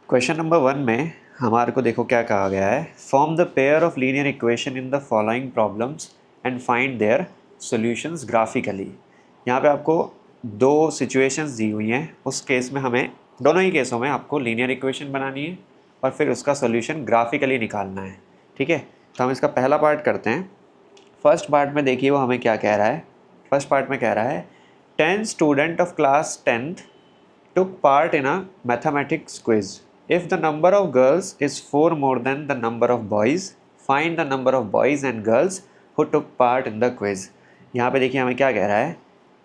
Question number 1 में हमारे को देखो क्या कहा गया है। Form the pair of linear equation in the following problems and find their solutions graphically. यहाँ पे आपको दो सिचुएशंस दी हुई हैं। उस केस में हमें दोनों ही केसों में आपको लीनियर इक्वेशन बनानी है और फिर उसका सॉल्यूशन ग्राफिकली निकालना है। ठीक है, तो हम इसका पहला पार्ट करते हैं। फर्स्ट पार्ट में देखिए वो हमें क्या कह रहा है। फर्स्ट पार्ट में कह रहा है 10 student of class 10th took part in a mathematics quiz. If the number of girls is 4 more than the number of boys, find the number of boys and girls who took part in the quiz. यहाँ पे देखिए हमें क्या कह रहा है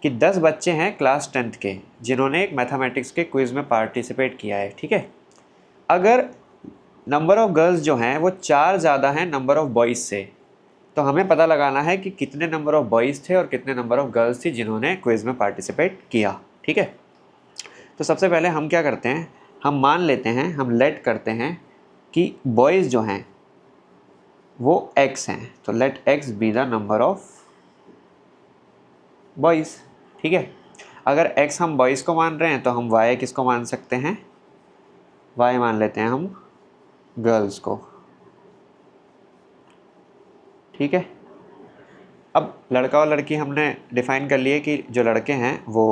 कि 10 बच्चे हैं क्लास 10th के जिन्होंने एक मैथमेटिक्स के क्विज़ में पार्टिसिपेट किया है। ठीक है, अगर नंबर ऑफ़ गर्ल्स जो हैं वो 4 ज़्यादा हैं नंबर ऑफ़ बॉयज़ से, तो हमें पता लगाना है कि कितने नंबर ऑफ़ बॉयज़ थे और कितने नंबर ऑफ़ गर्ल्स थी जिन्होंने क्विज़ में पार्टिसिपेट किया। ठीक है, तो सबसे पहले हम क्या करते हैं, हम मान लेते हैं, हम लेट करते हैं कि बॉयज़ जो हैं वो x हैं, तो let x be the number of boys. ठीक है, अगर x हम बॉयज़ को मान रहे हैं तो हम y किसको मान सकते हैं, y मान लेते हैं हम गर्ल्स को। ठीक है, अब लड़का और लड़की हमने डिफ़ाइन कर लिए कि जो लड़के हैं वो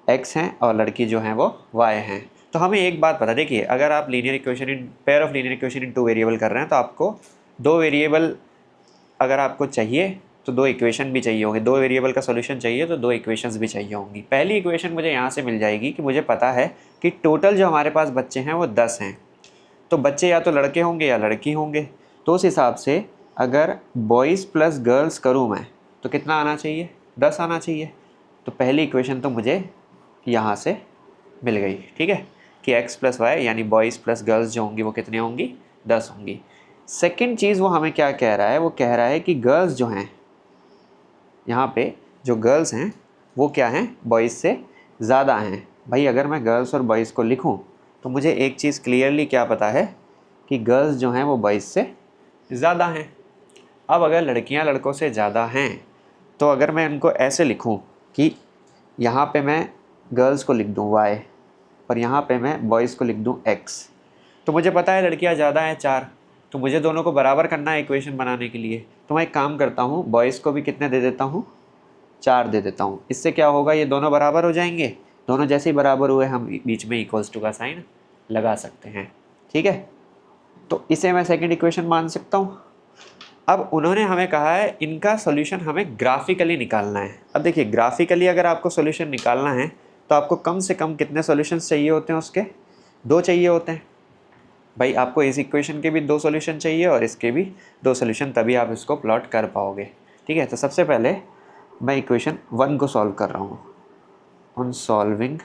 x हैं और लड़की जो हैं वो y हैं। तो हमें एक बात पता, देखिए अगर आप linear equation in pair of linear equation in 2 variable कर रहे हैं तो आपको 2 वेरिएबल अगर आपको चाहिए तो 2 इक्वेशन भी चाहिए होंगे। 2 वेरिएबल का सॉल्यूशन चाहिए तो 2 इक्वेशंस भी चाहिए होंगी। पहली इक्वेशन मुझे यहाँ से मिल जाएगी कि मुझे पता है कि टोटल जो हमारे पास बच्चे हैं वो 10 हैं, तो बच्चे या तो लड़के होंगे या लड़की होंगे। तो उस हिसाब से अगर बॉयज़ प्लस गर्ल्स करूँ मैं तो कितना आना चाहिए, 10 आना चाहिए। तो पहली इक्वेशन तो मुझे यहाँ से मिल गई। ठीक है, कि x प्लस वाई यानी बॉयज़ प्लस गर्ल्स जो होंगी वो कितनी होंगी, 10 होंगी। सेकंड चीज़ वो हमें क्या कह रहा है, वो कह रहा है कि गर्ल्स जो हैं, यहाँ पे जो गर्ल्स हैं वो क्या हैं, बॉयज़ से ज़्यादा हैं। भाई अगर मैं गर्ल्स और बॉयज़ को लिखूँ तो मुझे एक चीज़ क्लियरली क्या पता है कि गर्ल्स जो हैं वो बॉयज़ से ज़्यादा हैं। अब अगर लड़कियाँ लड़कों से ज़्यादा हैं तो अगर मैं उनको ऐसे लिखूँ कि यहाँ पे मैं गर्ल्स को लिख दूँ y और यहाँ पे मैं बॉयज़ को लिख दूँ x, तो मुझे पता है लड़कियाँ ज़्यादा हैं 4, तो मुझे दोनों को बराबर करना है इक्वेशन बनाने के लिए। तो मैं एक काम करता हूँ, बॉयज़ को भी कितने दे देता हूँ, 4 दे देता हूँ। इससे क्या होगा, ये दोनों बराबर हो जाएंगे। दोनों जैसे ही बराबर हुए हम बीच में इक्वल्स टू का साइन लगा सकते हैं। ठीक है, तो इसे मैं सेकेंड इक्वेशन मान सकता हूँ। अब उन्होंने हमें कहा है इनका सॉल्यूशन हमें ग्राफिकली निकालना है। अब देखिए ग्राफिकली अगर आपको सॉल्यूशन निकालना है तो आपको कम से कम कितने सॉल्यूशंस चाहिए होते हैं, उसके 2 चाहिए होते हैं। भाई आपको इस इक्वेशन के भी 2 सॉल्यूशन चाहिए और इसके भी 2 सॉल्यूशन, तभी आप इसको प्लॉट कर पाओगे। ठीक है, तो सबसे पहले मैं इक्वेशन 1 को सॉल्व कर रहा हूँ। On solving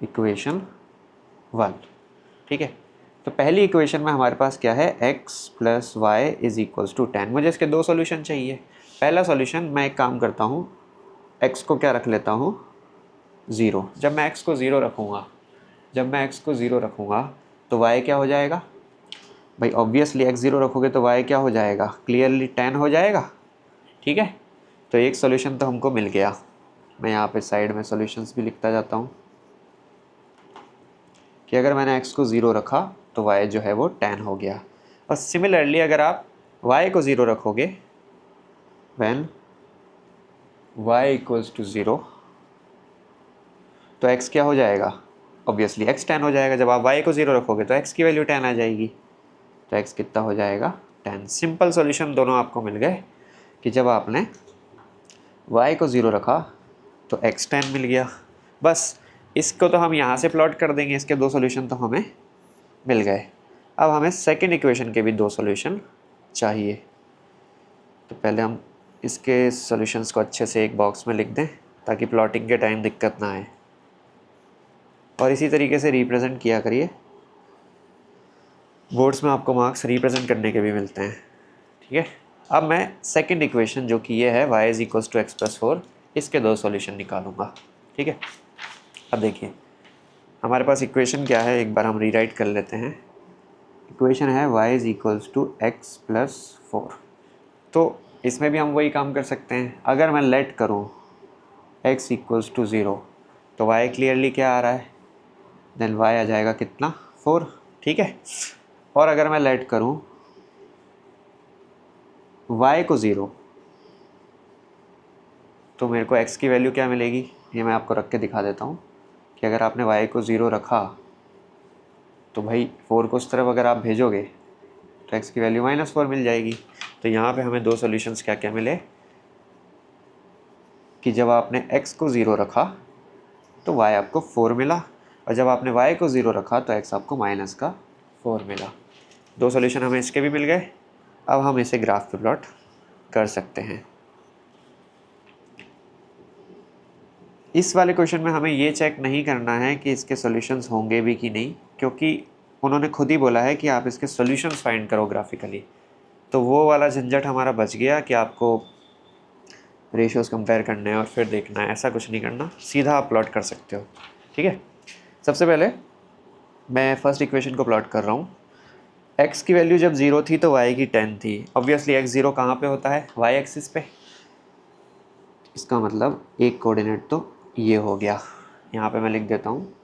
equation 1। ठीक है, तो पहली इक्वेशन में हमारे पास क्या है, x plus y is equals to 10। मुझे इसके 2 सॉल्यूशन चाहिए। पहला सॉल्यूशन, मैं एक काम करता हूँ, x को क्या रख लेता हूँ, 0। जब मैं x को 0 रखूँगा तो y क्या हो जाएगा, भाई ऑब्वियसली x 0 रखोगे तो y क्या हो जाएगा, क्लियरली 10 हो जाएगा। ठीक है, तो एक सॉल्यूशन तो हमको मिल गया। मैं यहाँ पे साइड में सॉल्यूशंस भी लिखता जाता हूँ कि अगर मैंने x को 0 रखा तो y जो है वो 10 हो गया। और सिमिलरली अगर आप y को 0 रखोगे, व्हेन y इक्वल्स टू 0, तो x क्या हो जाएगा, ऑब्वियसली x 10 हो जाएगा। जब आप y को 0 रखोगे तो x की वैल्यू 10 आ जाएगी, तो x कितना हो जाएगा, 10। सिंपल सॉल्यूशन दोनों आपको मिल गए कि जब आपने y को 0 रखा तो x 10 मिल गया। बस इसको तो हम यहाँ से प्लॉट कर देंगे, इसके 2 सॉल्यूशन तो हमें मिल गए। अब हमें सेकंड इक्वेशन के भी 2 सॉल्यूशन चाहिए, तो पहले हम इसके सॉल्यूशंस को अच्छे से एक बॉक्स में लिख दें ताकि प्लॉटिंग के टाइम दिक्कत ना आए। और इसी तरीके से रिप्रेजेंट किया करिए, बोर्ड्स में आपको मार्क्स रिप्रेजेंट करने के भी मिलते हैं। ठीक है, अब मैं सेकंड इक्वेशन जो कि ये है y is equals to x plus 4, इसके 2 सॉल्यूशन निकालूंगा। ठीक है, अब देखिए हमारे पास इक्वेशन क्या है, एक बार हम रीराइट कर लेते हैं। इक्वेशन है y is equals to x plus 4। तो इसमें भी हम वही काम कर सकते हैं। अगर मैं लेट करूँ x इक्वल्स टू 0 तो y क्लियरली क्या आ रहा है, देन y आ जाएगा कितना 4, ठीक है। और अगर मैं लेट करूं y को 0, तो मेरे को x की वैल्यू क्या मिलेगी, ये मैं आपको रख के दिखा देता हूँ कि अगर आपने y को 0 रखा तो भाई 4 को उस तरफ अगर आप भेजोगे तो x की वैल्यू -4 मिल जाएगी। तो यहाँ पे हमें दो सॉल्यूशंस क्या क्या मिले कि जब आपने x को 0 रखा तो y आपको 4 मिला, और जब आपने y को 0 रखा तो x आपको -4 मिला। दो सॉल्यूशन हमें इसके भी मिल गए। अब हम इसे ग्राफ पे प्लॉट कर सकते हैं। इस वाले क्वेश्चन में हमें ये चेक नहीं करना है कि इसके सॉल्यूशंस होंगे भी कि नहीं, क्योंकि उन्होंने खुद ही बोला है कि आप इसके सॉल्यूशंस फाइंड करो ग्राफिकली। तो वो वाला झंझट हमारा बच गया कि आपको रेशियोज कंपेयर करने हैं और फिर देखना है, ऐसा कुछ नहीं करना, सीधा आप प्लॉट कर सकते हो, ठीक है। सबसे पहले मैं फर्स्ट इक्वेशन को प्लॉट कर रहा हूँ। x की वैल्यू जब 0 थी तो y की 10 थी। ऑब्वियसली x 0 कहाँ पे होता है, y एक्सिस पे। इसका मतलब एक कोऑर्डिनेट तो ये हो गया, यहाँ पे मैं लिख देता हूँ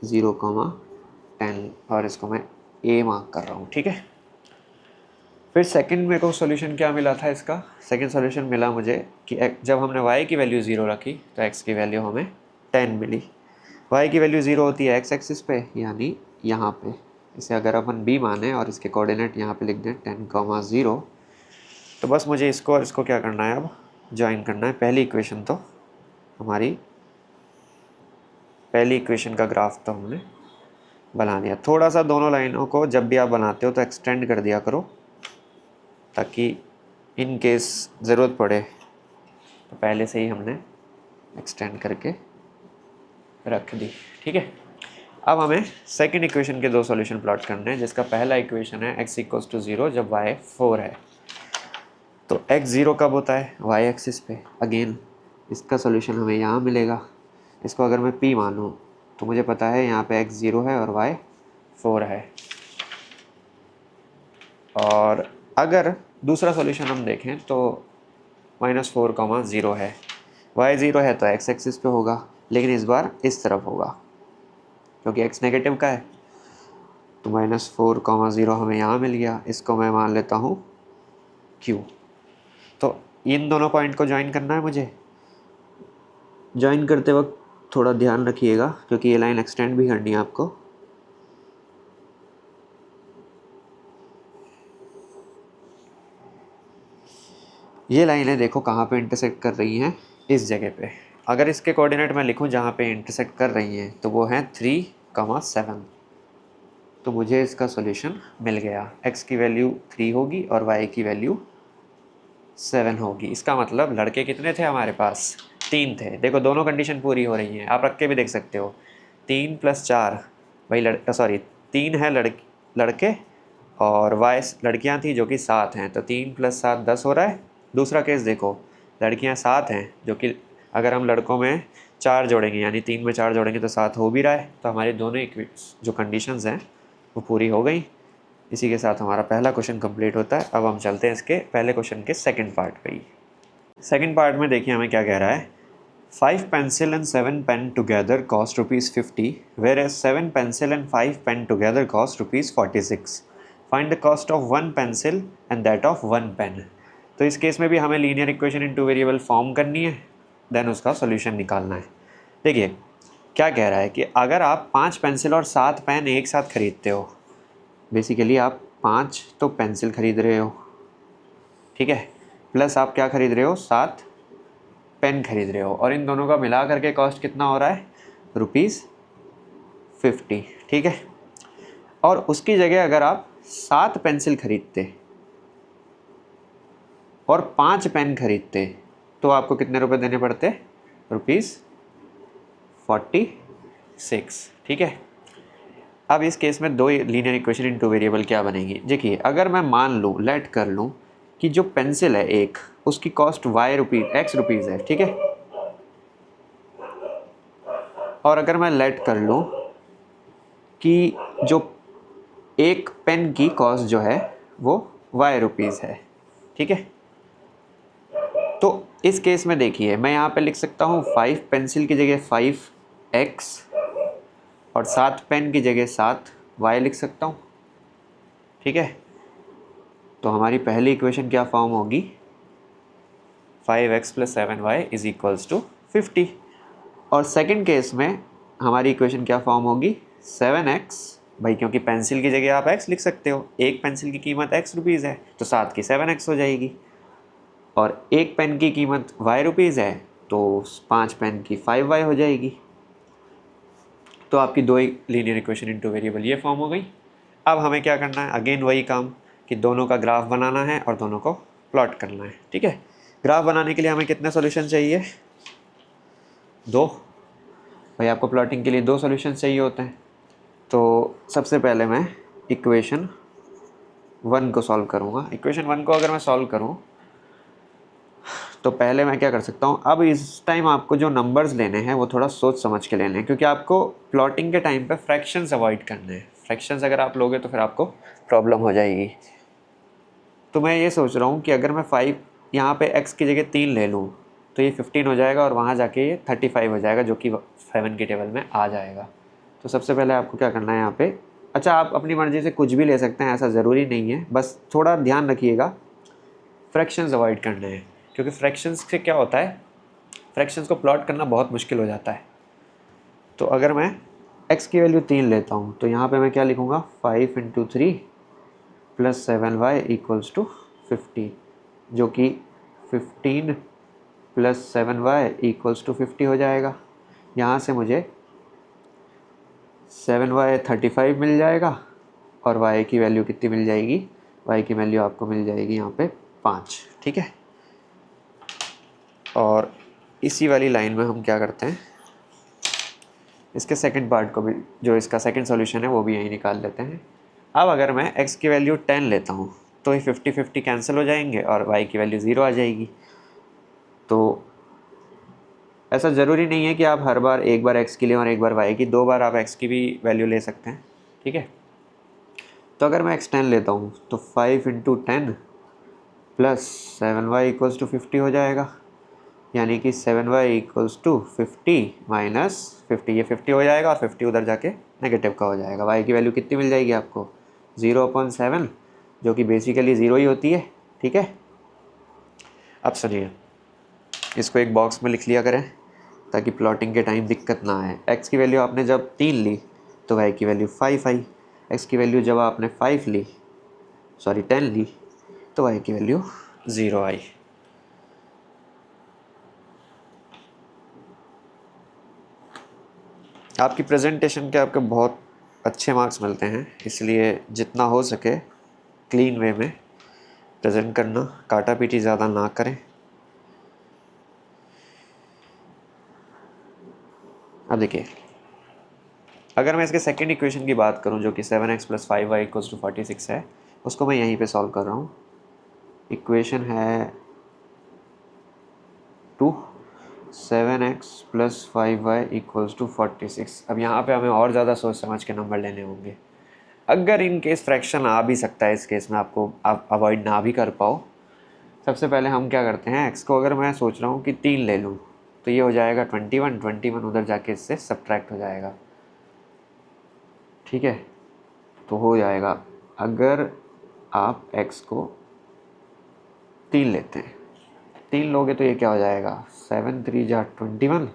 0,10 और इसको मैं a मार्क कर रहा हूँ, ठीक है। फिर सेकंड मेरे को सॉल्यूशन क्या मिला था इसका, सेकंड सॉल्यूशन मिला मुझे कि जब हमने y की वैल्यू 0 रखी तो x की वैल्यू हमें 10 मिली। y की वैल्यू 0 होती है x एक्सिस पे, यानी यहाँ पे। इसे अगर अपन b माने और इसके कोऑर्डिनेट यहाँ पे लिख दें 10,0, तो बस मुझे इसको और इसको क्या करना है, अब ज्वाइन करना है। पहली इक्वेशन तो हमारी, पहली इक्वेशन का ग्राफ तो हमने बना दिया। थोड़ा सा दोनों लाइनों को जब भी आप बनाते हो तो एक्सटेंड कर दिया करो, ताकि इन केस ज़रूरत पड़े तो पहले से ही हमने एक्सटेंड करके रख दी, ठीक है। अब हमें सेकंड इक्वेशन के दो सॉल्यूशन प्लॉट करने हैं, जिसका पहला इक्वेशन है x = 0 जब y 4 है। तो x 0 कब होता है, y एक्सिस पे। अगेन इसका सॉल्यूशन हमें यहाँ मिलेगा। इसको अगर मैं p मानूँ तो मुझे पता है यहाँ पे x 0 है और y 4 है। और अगर दूसरा सॉल्यूशन हम देखें तो -4,0 है, y 0 है तो x एक्सिस पे होगा, लेकिन इस बार इस तरफ होगा क्योंकि x नेगेटिव का है। तो -4,0 हमें यहाँ मिल गया, इसको मैं मान लेता हूँ q। तो इन दोनों पॉइंट को ज्वाइन करना है मुझे। ज्वाइन करते वक्त थोड़ा ध्यान रखिएगा क्योंकि ये लाइन एक्सटेंड भी करनी है आपको। ये लाइनें देखो कहाँ पे इंटरसेक्ट कर रही हैं, इस जगह पे। अगर इसके कोऑर्डिनेट मैं लिखूँ जहाँ पे इंटरसेक्ट कर रही हैं तो वो हैं 3,7। तो मुझे इसका सॉल्यूशन मिल गया। x की वैल्यू 3 होगी और y की वैल्यू 7 होगी। इसका मतलब लड़के कितने थे हमारे पास, 3 थे। देखो दोनों कंडीशन पूरी हो रही हैं, आप रख के भी देख सकते हो। 3 + 4 भाई 3 है लड़के और y लड़कियां थी जो कि 7 हैं, तो 3 + 7 10 हो रहा है। दूसरा केस देखो, लड़कियां 7 हैं जो कि अगर हम लड़कों में 4 जोड़ेंगे यानी 3 में 4 जोड़ेंगे तो 7 हो भी रहा है। तो हमारी दोनों जो कंडीशंस हैं वो पूरी हो गई। इसी के साथ हमारा पहला क्वेश्चन कंप्लीट होता है। अब हम चलते हैं इसके पहले क्वेश्चन के सेकंड पार्ट पे ही। सेकंड पार्ट में देखिए हमें क्या कह रहा है। 5 pencil and 7 pen together cost ₹50, whereas 7 pencil and 5 pen together cost ₹46. Find the cost of 1 pencil and that of 1 pen. तो इस केस में भी हमें linear equation in two variable form करनी है, देन उसका सोल्यूशन निकालना है। देखिए क्या कह रहा है कि अगर आप 5 पेंसिल और 7 पेन एक साथ खरीदते हो, बेसिकली आप 5 तो पेंसिल खरीद रहे हो, ठीक है, प्लस आप क्या खरीद रहे हो, 7 पेन खरीद रहे हो, और इन दोनों का मिला करके कॉस्ट कितना हो रहा है, ₹50, ठीक है। और उसकी जगह अगर आप 7 पेंसिल खरीदते और 5 पेन खरीदते तो आपको कितने रुपए देने पड़ते, ₹46, ठीक है। अब इस केस में दो linear equation in two variable क्या बनेगी। देखिए अगर मैं मान लूँ, लेट कर लूँ कि जो पेंसिल है एक, उसकी कॉस्ट x रुपीज़ है, ठीक है। और अगर मैं लेट कर लूँ कि जो एक पेन की कॉस्ट जो है वो y रुपीज़ है, ठीक है। तो इस केस में देखिए मैं यहाँ पे लिख सकता हूँ 5 पेंसिल की जगह 5x और 7 पेन की जगह 7 वाई लिख सकता हूँ, ठीक है। तो हमारी पहली इक्वेशन क्या फॉर्म होगी, 5x + 7y = 50। और सेकंड केस में हमारी इक्वेशन क्या फॉर्म होगी, 7x, भाई क्योंकि पेंसिल की जगह आप x लिख सकते हो, एक पेंसिल की कीमत x रुपीज़ है तो 7 की 7x हो जाएगी, और एक पेन की कीमत y रुपीज़ है तो 5 पेन की 5y हो जाएगी। तो आपकी दो लीनियर इक्वेशन इनटू वेरिएबल ये फॉर्म हो गई। अब हमें क्या करना है, अगेन वही काम कि दोनों का ग्राफ बनाना है और दोनों को प्लॉट करना है, ठीक है। ग्राफ बनाने के लिए हमें कितने सॉल्यूशन चाहिए, 2। भाई आपको प्लॉटिंग के लिए 2 सॉल्यूशन चाहिए होते हैं। तो सबसे पहले मैं इक्वेशन 1 को सॉल्व करूँगा। इक्वेशन 1 को अगर मैं सॉल्व करूँ तो पहले मैं क्या कर सकता हूँ, अब इस टाइम आपको जो नंबर्स लेने हैं वो थोड़ा सोच समझ के लेने हैं, क्योंकि आपको प्लॉटिंग के टाइम पे फ्रैक्शंस अवॉइड करने हैं। फ्रैक्शंस अगर आप लोगे तो फिर आपको प्रॉब्लम हो जाएगी। तो मैं ये सोच रहा हूँ कि अगर मैं 5 यहाँ पे x की जगह 3 ले लूँ तो ये 15 हो जाएगा और वहाँ जाके ये 35 हो जाएगा, जो कि 7 की टेबल में आ जाएगा। तो सबसे पहले आपको क्या करना है यहाँ पे, अच्छा आप अपनी मर्ज़ी से कुछ भी ले सकते हैं, ऐसा ज़रूरी नहीं है, बस थोड़ा ध्यान रखिएगा फ्रैक्शंस अवॉइड करने हैं, क्योंकि फ्रैक्शंस से क्या होता है, फ्रैक्शंस को प्लॉट करना बहुत मुश्किल हो जाता है। तो अगर मैं x की वैल्यू 3 लेता हूँ तो यहाँ पे मैं क्या लिखूँगा, 5 × 3 + 7y = 50, जो कि 15 + 7y = 50 हो जाएगा। यहाँ से मुझे 7y 35 मिल जाएगा और y की वैल्यू कितनी मिल जाएगी, y की वैल्यू आपको मिल जाएगी यहाँ पे 5, ठीक है। और इसी वाली लाइन में हम क्या करते हैं, इसके सेकंड पार्ट को भी, जो इसका सेकंड सॉल्यूशन है वो भी यहीं निकाल लेते हैं। अब अगर मैं x की वैल्यू 10 लेता हूँ तो ये 50-50 कैंसिल हो जाएंगे और y की वैल्यू 0 आ जाएगी। तो ऐसा ज़रूरी नहीं है कि आप हर बार एक बार x के लिए और एक बार y की, 2 बार आप x की भी वैल्यू ले सकते हैं, ठीक है। तो अगर मैं x 10 लेता हूँ तो 5 × 10 + 7y = 50 हो जाएगा, यानी कि 7y = 50 - 50, ये 50 हो जाएगा और 50 उधर जाके नेगेटिव का हो जाएगा। y की वैल्यू कितनी मिल जाएगी आपको, 0/7, जो कि बेसिकली 0 ही होती है, ठीक है। अब सुनिए, इसको एक बॉक्स में लिख लिया करें ताकि प्लॉटिंग के टाइम दिक्कत ना आए। x की वैल्यू आपने जब 3 ली तो y की वैल्यू 5 आई, x की वैल्यू जब आपने 10 ली तो y की वैल्यू 0 आई। आपकी प्रेजेंटेशन के आपके बहुत अच्छे मार्क्स मिलते हैं, इसलिए जितना हो सके क्लीन वे में प्रेजेंट करना, काटा पीटी ज़्यादा ना करें। अब देखिए, अगर मैं इसके सेकंड इक्वेशन की बात करूं जो कि 7x + 5y = 46 है, उसको मैं यहीं पे सॉल्व कर रहा हूं। इक्वेशन है 2, 7x + 5y = 46। अब यहाँ पे हमें और ज़्यादा सोच समझ के नंबर लेने होंगे। अगर इन केस फ्रैक्शन आ भी सकता है, इस केस में आपको आप अवॉइड ना भी कर पाओ, सबसे पहले हम क्या करते हैं, x को अगर मैं सोच रहा हूँ कि 3 ले लूँ तो ये हो जाएगा 21 उधर जाके इससे सब्ट्रैक्ट हो जाएगा, ठीक है। तो हो जाएगा, अगर आप x को 3 लेते हैं, 3 लोगे तो ये क्या हो जाएगा, 7 × 3 = 21।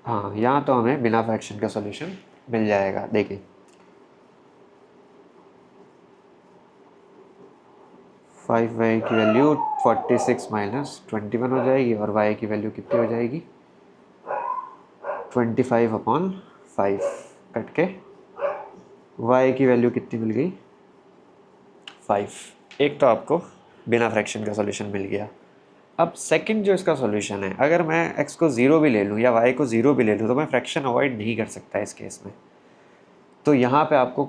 हाँ, यहाँ तो हमें बिना फ्रैक्शन का सॉल्यूशन मिल जाएगा। देखिए 5y की वैल्यू 46 - 21 हो जाएगी और y की वैल्यू कितनी हो जाएगी, 25/5 कट के y की वैल्यू कितनी मिल गई, 5। एक तो आपको बिना फ्रैक्शन का सॉल्यूशन मिल गया। अब सेकंड जो इसका सॉल्यूशन है, अगर मैं x को 0 भी ले लूँ या y को 0 भी ले लूँ तो मैं फ्रैक्शन अवॉइड नहीं कर सकता इस केस में। तो यहाँ पे आपको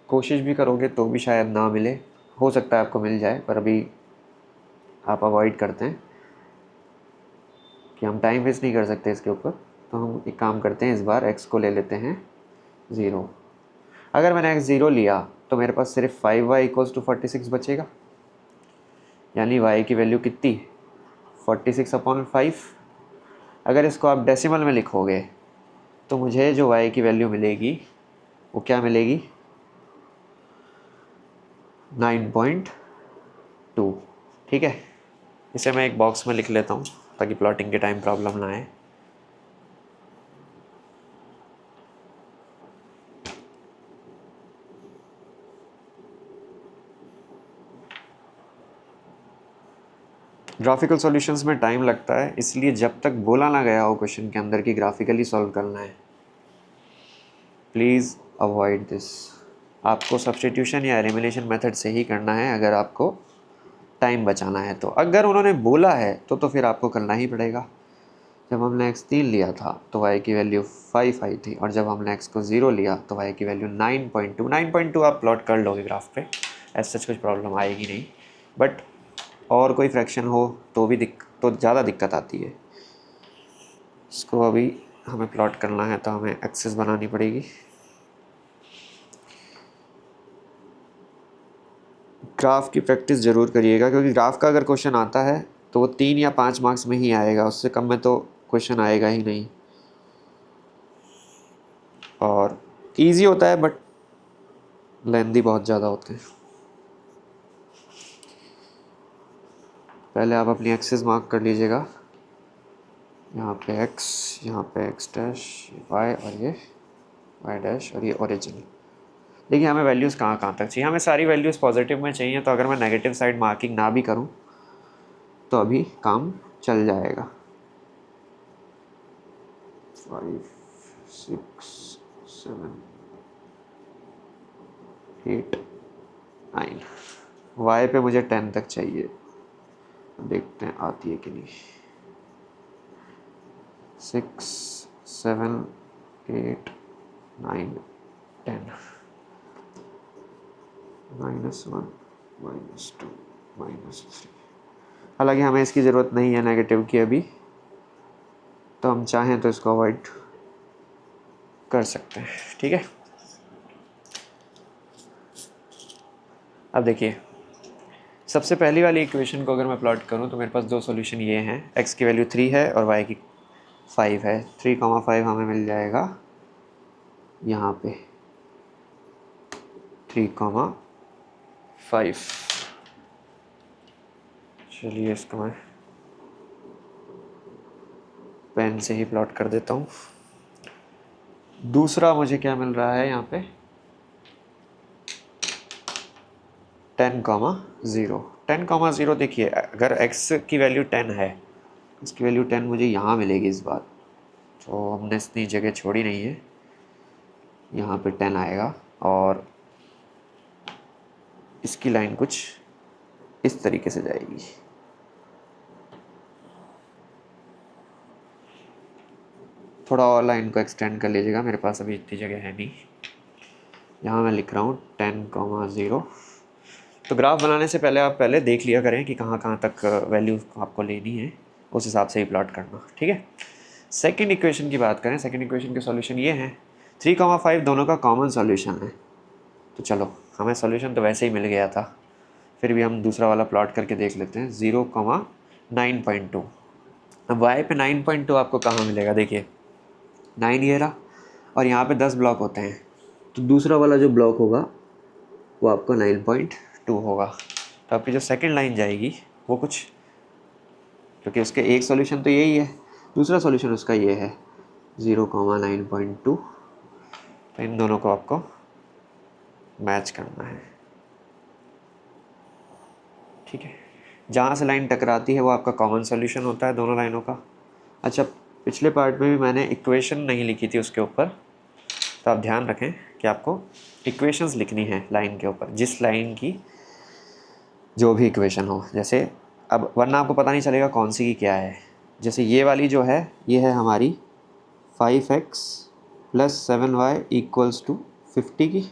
कोशिश भी करोगे तो भी शायद ना मिले, हो सकता है आपको मिल जाए, पर अभी आप अवॉइड करते हैं कि हम टाइम वेस्ट नहीं कर सकते इसके ऊपर। तो हम एक काम करते हैं, इस बार x को ले लेते हैं 0। अगर मैंने x 0 लिया तो मेरे पास सिर्फ 5y = 46 बचेगा, यानी y की वैल्यू कितनी, 46/5। अगर इसको आप डेसिमल में लिखोगे तो मुझे जो y की वैल्यू मिलेगी वो क्या मिलेगी, 9.2। ठीक है, इसे मैं एक बॉक्स में लिख लेता हूँ ताकि प्लॉटिंग के टाइम प्रॉब्लम ना आए। ग्राफिकल सॉल्यूशंस में टाइम लगता है, इसलिए जब तक बोला ना गया हो क्वेश्चन के अंदर कि ग्राफिकली सॉल्व करना है, प्लीज़ अवॉइड दिस। आपको सब्स्टिट्यूशन या एलिमिनेशन मेथड से ही करना है अगर आपको टाइम बचाना है तो। अगर उन्होंने बोला है तो फिर आपको करना ही पड़ेगा। जब हमने x3 लिया था तो y की वैल्यू 5 आई थी, और जब हमने x को 0 लिया तो y की वैल्यू 9.2। 9.2 आप प्लॉट कर लोगे ग्राफ पे, ऐसा कुछ प्रॉब्लम आएगी नहीं। बट और कोई फ्रैक्शन हो तो भी तो ज़्यादा दिक्कत आती है। इसको अभी हमें प्लॉट करना है तो हमें एक्सेस बनानी पड़ेगी। ग्राफ की प्रैक्टिस ज़रूर करिएगा, क्योंकि ग्राफ का अगर क्वेश्चन आता है तो वो 3 या 5 मार्क्स में ही आएगा, उससे कम में तो क्वेश्चन आएगा ही नहीं। और इजी होता है बट लेंदी बहुत ज़्यादा होते हैं। पहले आप अपनी एक्सेस मार्क कर लीजिएगा, यहाँ पे x, यहाँ पे x डैश, y और ये y डैश और ये ओरिजिन। देखिए हमें वैल्यूज़ कहाँ कहाँ तक चाहिए, हमें सारी वैल्यूज़ पॉजिटिव में चाहिए। तो अगर मैं नेगेटिव साइड मार्किंग ना भी करूँ तो अभी काम चल जाएगा। 5 6 7 8 9, y पे मुझे 10 तक चाहिए, देखते हैं आती है कि नहीं। 6 7 8 9 10, -1 -2 -3। हालांकि हमें इसकी ज़रूरत नहीं है नेगेटिव की अभी, तो हम चाहें तो इसको अवॉइड कर सकते हैं। ठीक है, अब देखिए सबसे पहली वाली इक्वेशन को अगर मैं प्लॉट करूं तो मेरे पास दो सॉल्यूशन ये हैं। x की वैल्यू 3 है और y की 5 है। 3,5 हमें मिल जाएगा यहाँ पे 3,5। चलिए इसको मैं पेन से ही प्लॉट कर देता हूँ। दूसरा मुझे क्या मिल रहा है यहाँ पे 10,0। 10,0 देखिए अगर x की वैल्यू 10 है, इसकी वैल्यू 10 मुझे यहाँ मिलेगी इस बार, तो हमने इतनी जगह छोड़ी नहीं है। यहाँ पे 10 आएगा और इसकी लाइन कुछ इस तरीके से जाएगी। थोड़ा और लाइन को एक्सटेंड कर लीजिएगा, मेरे पास अभी इतनी जगह है नहीं। यहाँ मैं लिख रहा हूँ 10,0। तो ग्राफ बनाने से पहले आप पहले देख लिया करें कि कहाँ कहाँ तक वैल्यू आपको लेनी है, उस हिसाब से ही प्लॉट करना। ठीक है, सेकंड इक्वेशन की बात करें। सेकंड इक्वेशन के सॉल्यूशन ये हैं, 3,5 दोनों का कॉमन सॉल्यूशन है। तो चलो हमें सॉल्यूशन तो वैसे ही मिल गया था, फिर भी हम दूसरा वाला प्लॉट करके देख लेते हैं। 0,9.2। अब y पे 9.2 आपको कहाँ मिलेगा, देखिए 9 ये रहा और यहाँ पे 10 ब्लॉक होते हैं, तो दूसरा वाला जो ब्लॉक होगा वो आपका 9.2 होगा। तो आपकी जो सेकंड लाइन जाएगी वो कुछ, क्योंकि उसके एक सॉल्यूशन तो यही है, दूसरा सॉल्यूशन उसका ये है 0,9.2। तो इन दोनों को आपको मैच करना है। ठीक है, जहाँ से लाइन टकराती है वो आपका कॉमन सॉल्यूशन होता है दोनों लाइनों का। अच्छा, पिछले पार्ट में भी मैंने इक्वेशन नहीं लिखी थी उसके ऊपर, तो आप ध्यान रखें कि आपको इक्वेशंस लिखनी है लाइन के ऊपर, जिस लाइन की जो भी इक्वेशन हो। जैसे अब वरना आपको पता नहीं चलेगा कौन सी की क्या है। जैसे ये वाली जो है ये है हमारी 5x + 7y = 50 की,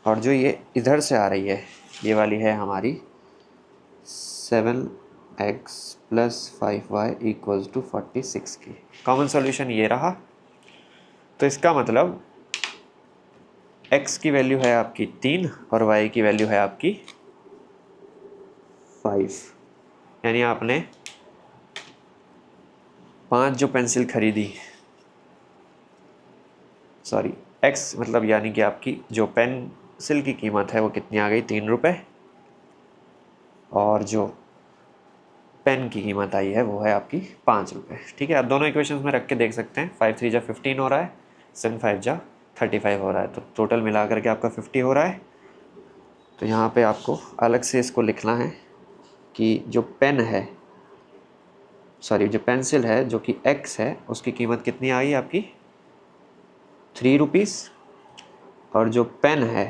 और जो ये इधर से आ रही है ये वाली है हमारी 7x + 5y = 46 की। कॉमन सॉल्यूशन ये रहा। तो इसका मतलब x की वैल्यू है आपकी 3 और y की वैल्यू है आपकी 5। यानी आपने 5 जो पेंसिल खरीदी सॉरी x मतलब यानी कि आपकी जो पेंसिल की कीमत है वो कितनी आ गई, 3 रुपये, और जो पेन की कीमत आई है वो है आपकी 5 रुपये। ठीक है, आप दोनों इक्वेशंस में रख के देख सकते हैं। 5 3 जा 15 हो रहा है, 7 5 जा 35 हो रहा है, तो टोटल मिला करके आपका 50 हो रहा है। तो यहाँ पे आपको अलग से इसको लिखना है कि जो पेन है, सॉरी जो पेंसिल है जो कि x है, उसकी कीमत कितनी आई आपकी 3 रुपीज़, और जो पेन है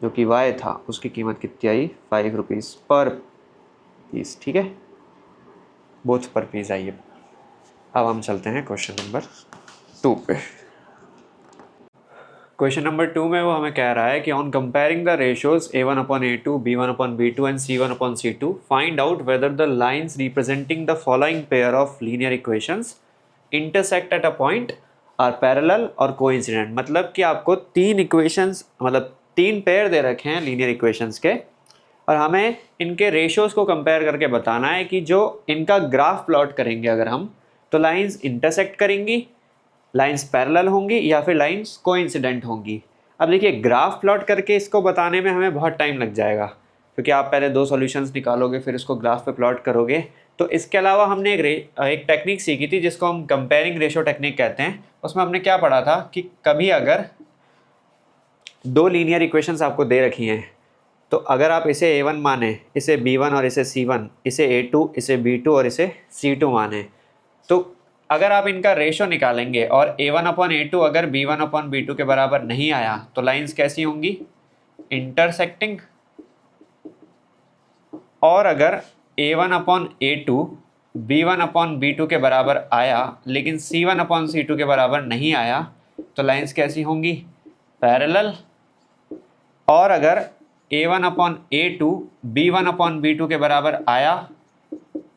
जो कि y था उसकी कीमत कितनी आई 5 रुपीज़ पर पीस। ठीक है, बोथ पर पीस आई है। अब हम चलते हैं क्वेश्चन नंबर 2 पे। क्वेश्चन नंबर 2 में वो हमें कह रहा है कि on comparing the ratios a1/a2, b1/b2 and c1/c2 find out whether the lines representing the following pair of linear equations intersect at a point, are parallel और कोइंसिडेंट। मतलब कि आपको 3 इक्वेशंस, मतलब 3 पेयर दे रखे हैं लीनियर इक्वेशंस के, और हमें इनके रेशियोज को कंपेयर करके बताना है कि जो इनका ग्राफ प्लॉट करेंगे अगर हम, तो लाइंस इंटरसेक्ट करेंगी, लाइंस पैरेलल होंगी या फिर लाइंस कोइंसिडेंट होंगी। अब देखिए, ग्राफ प्लॉट करके इसको बताने में हमें बहुत टाइम लग जाएगा, क्योंकि आप पहले 2 सॉल्यूशंस निकालोगे फिर इसको ग्राफ पे प्लॉट करोगे। तो इसके अलावा हमने एक टेक्निक सीखी थी जिसको हम कंपेयरिंग रेशियो टेक्निक कहते हैं। उसमें हमने क्या पढ़ा था कि कभी अगर 2 लीनियर इक्वेशंस आपको दे रखी हैं, तो अगर आप इसे a1 माने, इसे b1 और इसे c1, इसे a2, इसे b2 और इसे c2 माने, तो अगर आप इनका रेशो निकालेंगे और a1/a2 अगर b1/b2 के बराबर नहीं आया तो लाइंस कैसी होंगी, इंटरसेक्टिंग। और अगर a1/a2 b1/b2 के बराबर आया लेकिन c1/c2 के बराबर नहीं आया तो लाइंस कैसी होंगी, पैरेलल। और अगर a1/a2 b1/b2 के बराबर आया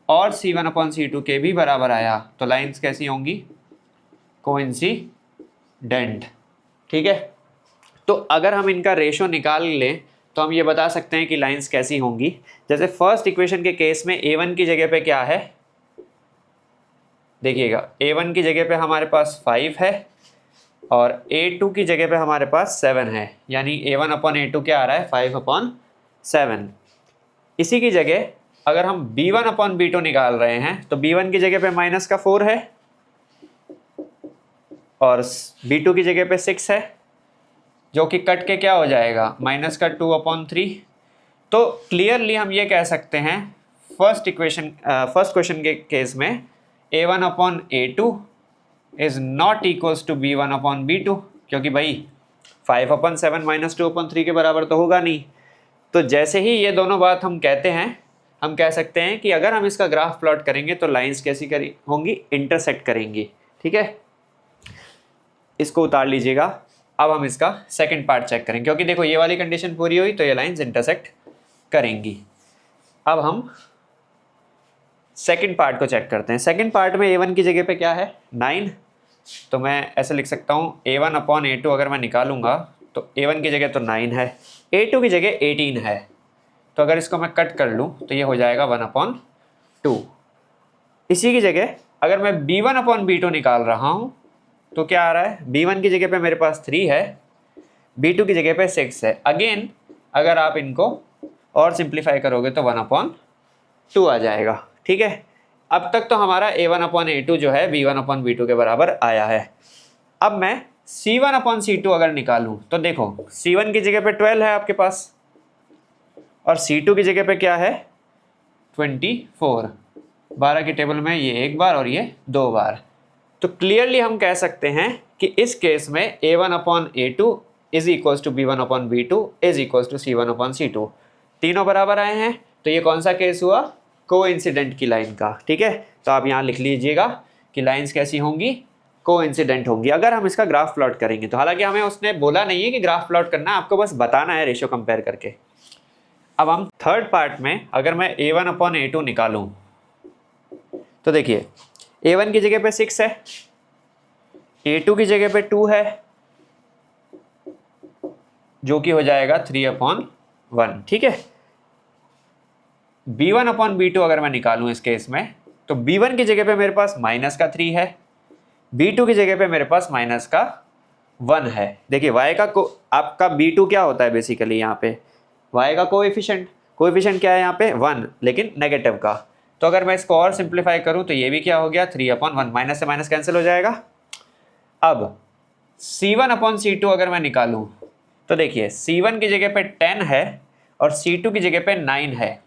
और c1/c2 के भी बराबर आया तो लाइंस कैसी होंगी, कोइंसिडेंट। ठीक है, तो अगर हम इनका रेशो निकाल लें तो हम ये बता सकते हैं कि लाइंस कैसी होंगी। जैसे फर्स्ट इक्वेशन के केस में a1 की जगह पे क्या है, देखिएगा a1 की जगह पे हमारे पास 5 है और a2 की जगह पे हमारे पास 7 है, यानी a1/a2 क्या आ रहा है, 5/7। इसी की जगह अगर हम b1/b2 निकाल रहे हैं तो b1 की जगह पे -4 है और b2 की जगह पे 6 है, जो कि कट के क्या हो जाएगा, -2/3। तो क्लियरली हम ये कह सकते हैं फर्स्ट क्वेश्चन के केस में a1/a2 is not equals to b1/b2, क्योंकि भाई 5/7 -2/3 के बराबर तो होगा नहीं। तो जैसे ही ये दोनों बात हम कहते हैं, हम कह सकते हैं कि अगर हम इसका ग्राफ प्लॉट करेंगे तो लाइंस कैसी होंगी, इंटरसेक्ट करेंगी। ठीक है, इसको उतार लीजिएगा। अब हम इसका सेकंड पार्ट चेक करेंगे, क्योंकि देखो ये वाली कंडीशन पूरी हुई तो ये लाइंस इंटरसेक्ट करेंगी। अब हम सेकंड पार्ट को चेक करते हैं। सेकंड पार्ट में a1 की जगह पे क्या है, 9, तो मैं ऐसे लिख सकता हूँ a1/a2 अगर मैं निकालूंगा तो a1 की जगह तो 9 है, a2 की जगह 18 है, तो अगर इसको मैं कट कर लूँ तो ये हो जाएगा 1/2। इसी की जगह अगर मैं b1/b2 निकाल रहा हूँ तो क्या आ रहा है, b1 की जगह पे मेरे पास 3 है, b2 की जगह पे 6 है। अगेन अगर आप इनको और सिंप्लीफाई करोगे तो 1/2 आ जाएगा। ठीक है, अब तक तो हमारा a1/a2 जो है b1/b2 के बराबर आया है। अब मैं c1/c2 अगर निकालूं तो देखो c1 की जगह पे 12 है आपके पास और c2 की जगह पे क्या है, 24। 12 की टेबल में ये एक बार और ये 2 बार। तो क्लियरली हम कह सकते हैं कि इस केस में a1/a2 is equals to b1/b2 is equals to c1/c2। तीनों बराबर आए हैं, तो ये कौन सा केस हुआ, कोइंसिडेंट की लाइन का। ठीक है, तो आप यहाँ लिख लीजिएगा कि लाइंस कैसी होंगी, कोइंसिडेंट होंगी अगर हम इसका ग्राफ प्लॉट करेंगे तो। हालांकि हमें उसने बोला नहीं है कि ग्राफ प्लॉट करना, आपको बस बताना है रेशियो कंपेयर करके। अब हम थर्ड पार्ट में अगर मैं a1/a2 निकालूं तो देखिए a1 की जगह पे 6 है, a2 की जगह पे 2 है, जो कि हो जाएगा 3/1। ठीक है, b1/b2 अगर मैं निकालूं इस केस में तो b1 की जगह पे मेरे पास -3 है, b2 की जगह पे मेरे पास 1 है। देखिए y का आपका b2 क्या होता है बेसिकली यहाँ पे, y का कोएफिशिएंट क्या है यहाँ पे 1, लेकिन नेगेटिव का। तो अगर मैं इसको और सिंप्लीफाई करूँ तो ये भी क्या हो गया 3/1, माइनस से माइनस कैंसिल हो जाएगा। अब C1/C2 अगर मैं निकालूँ तो देखिए C1 की जगह पे 10 है और C2 की जगह पे 9 है।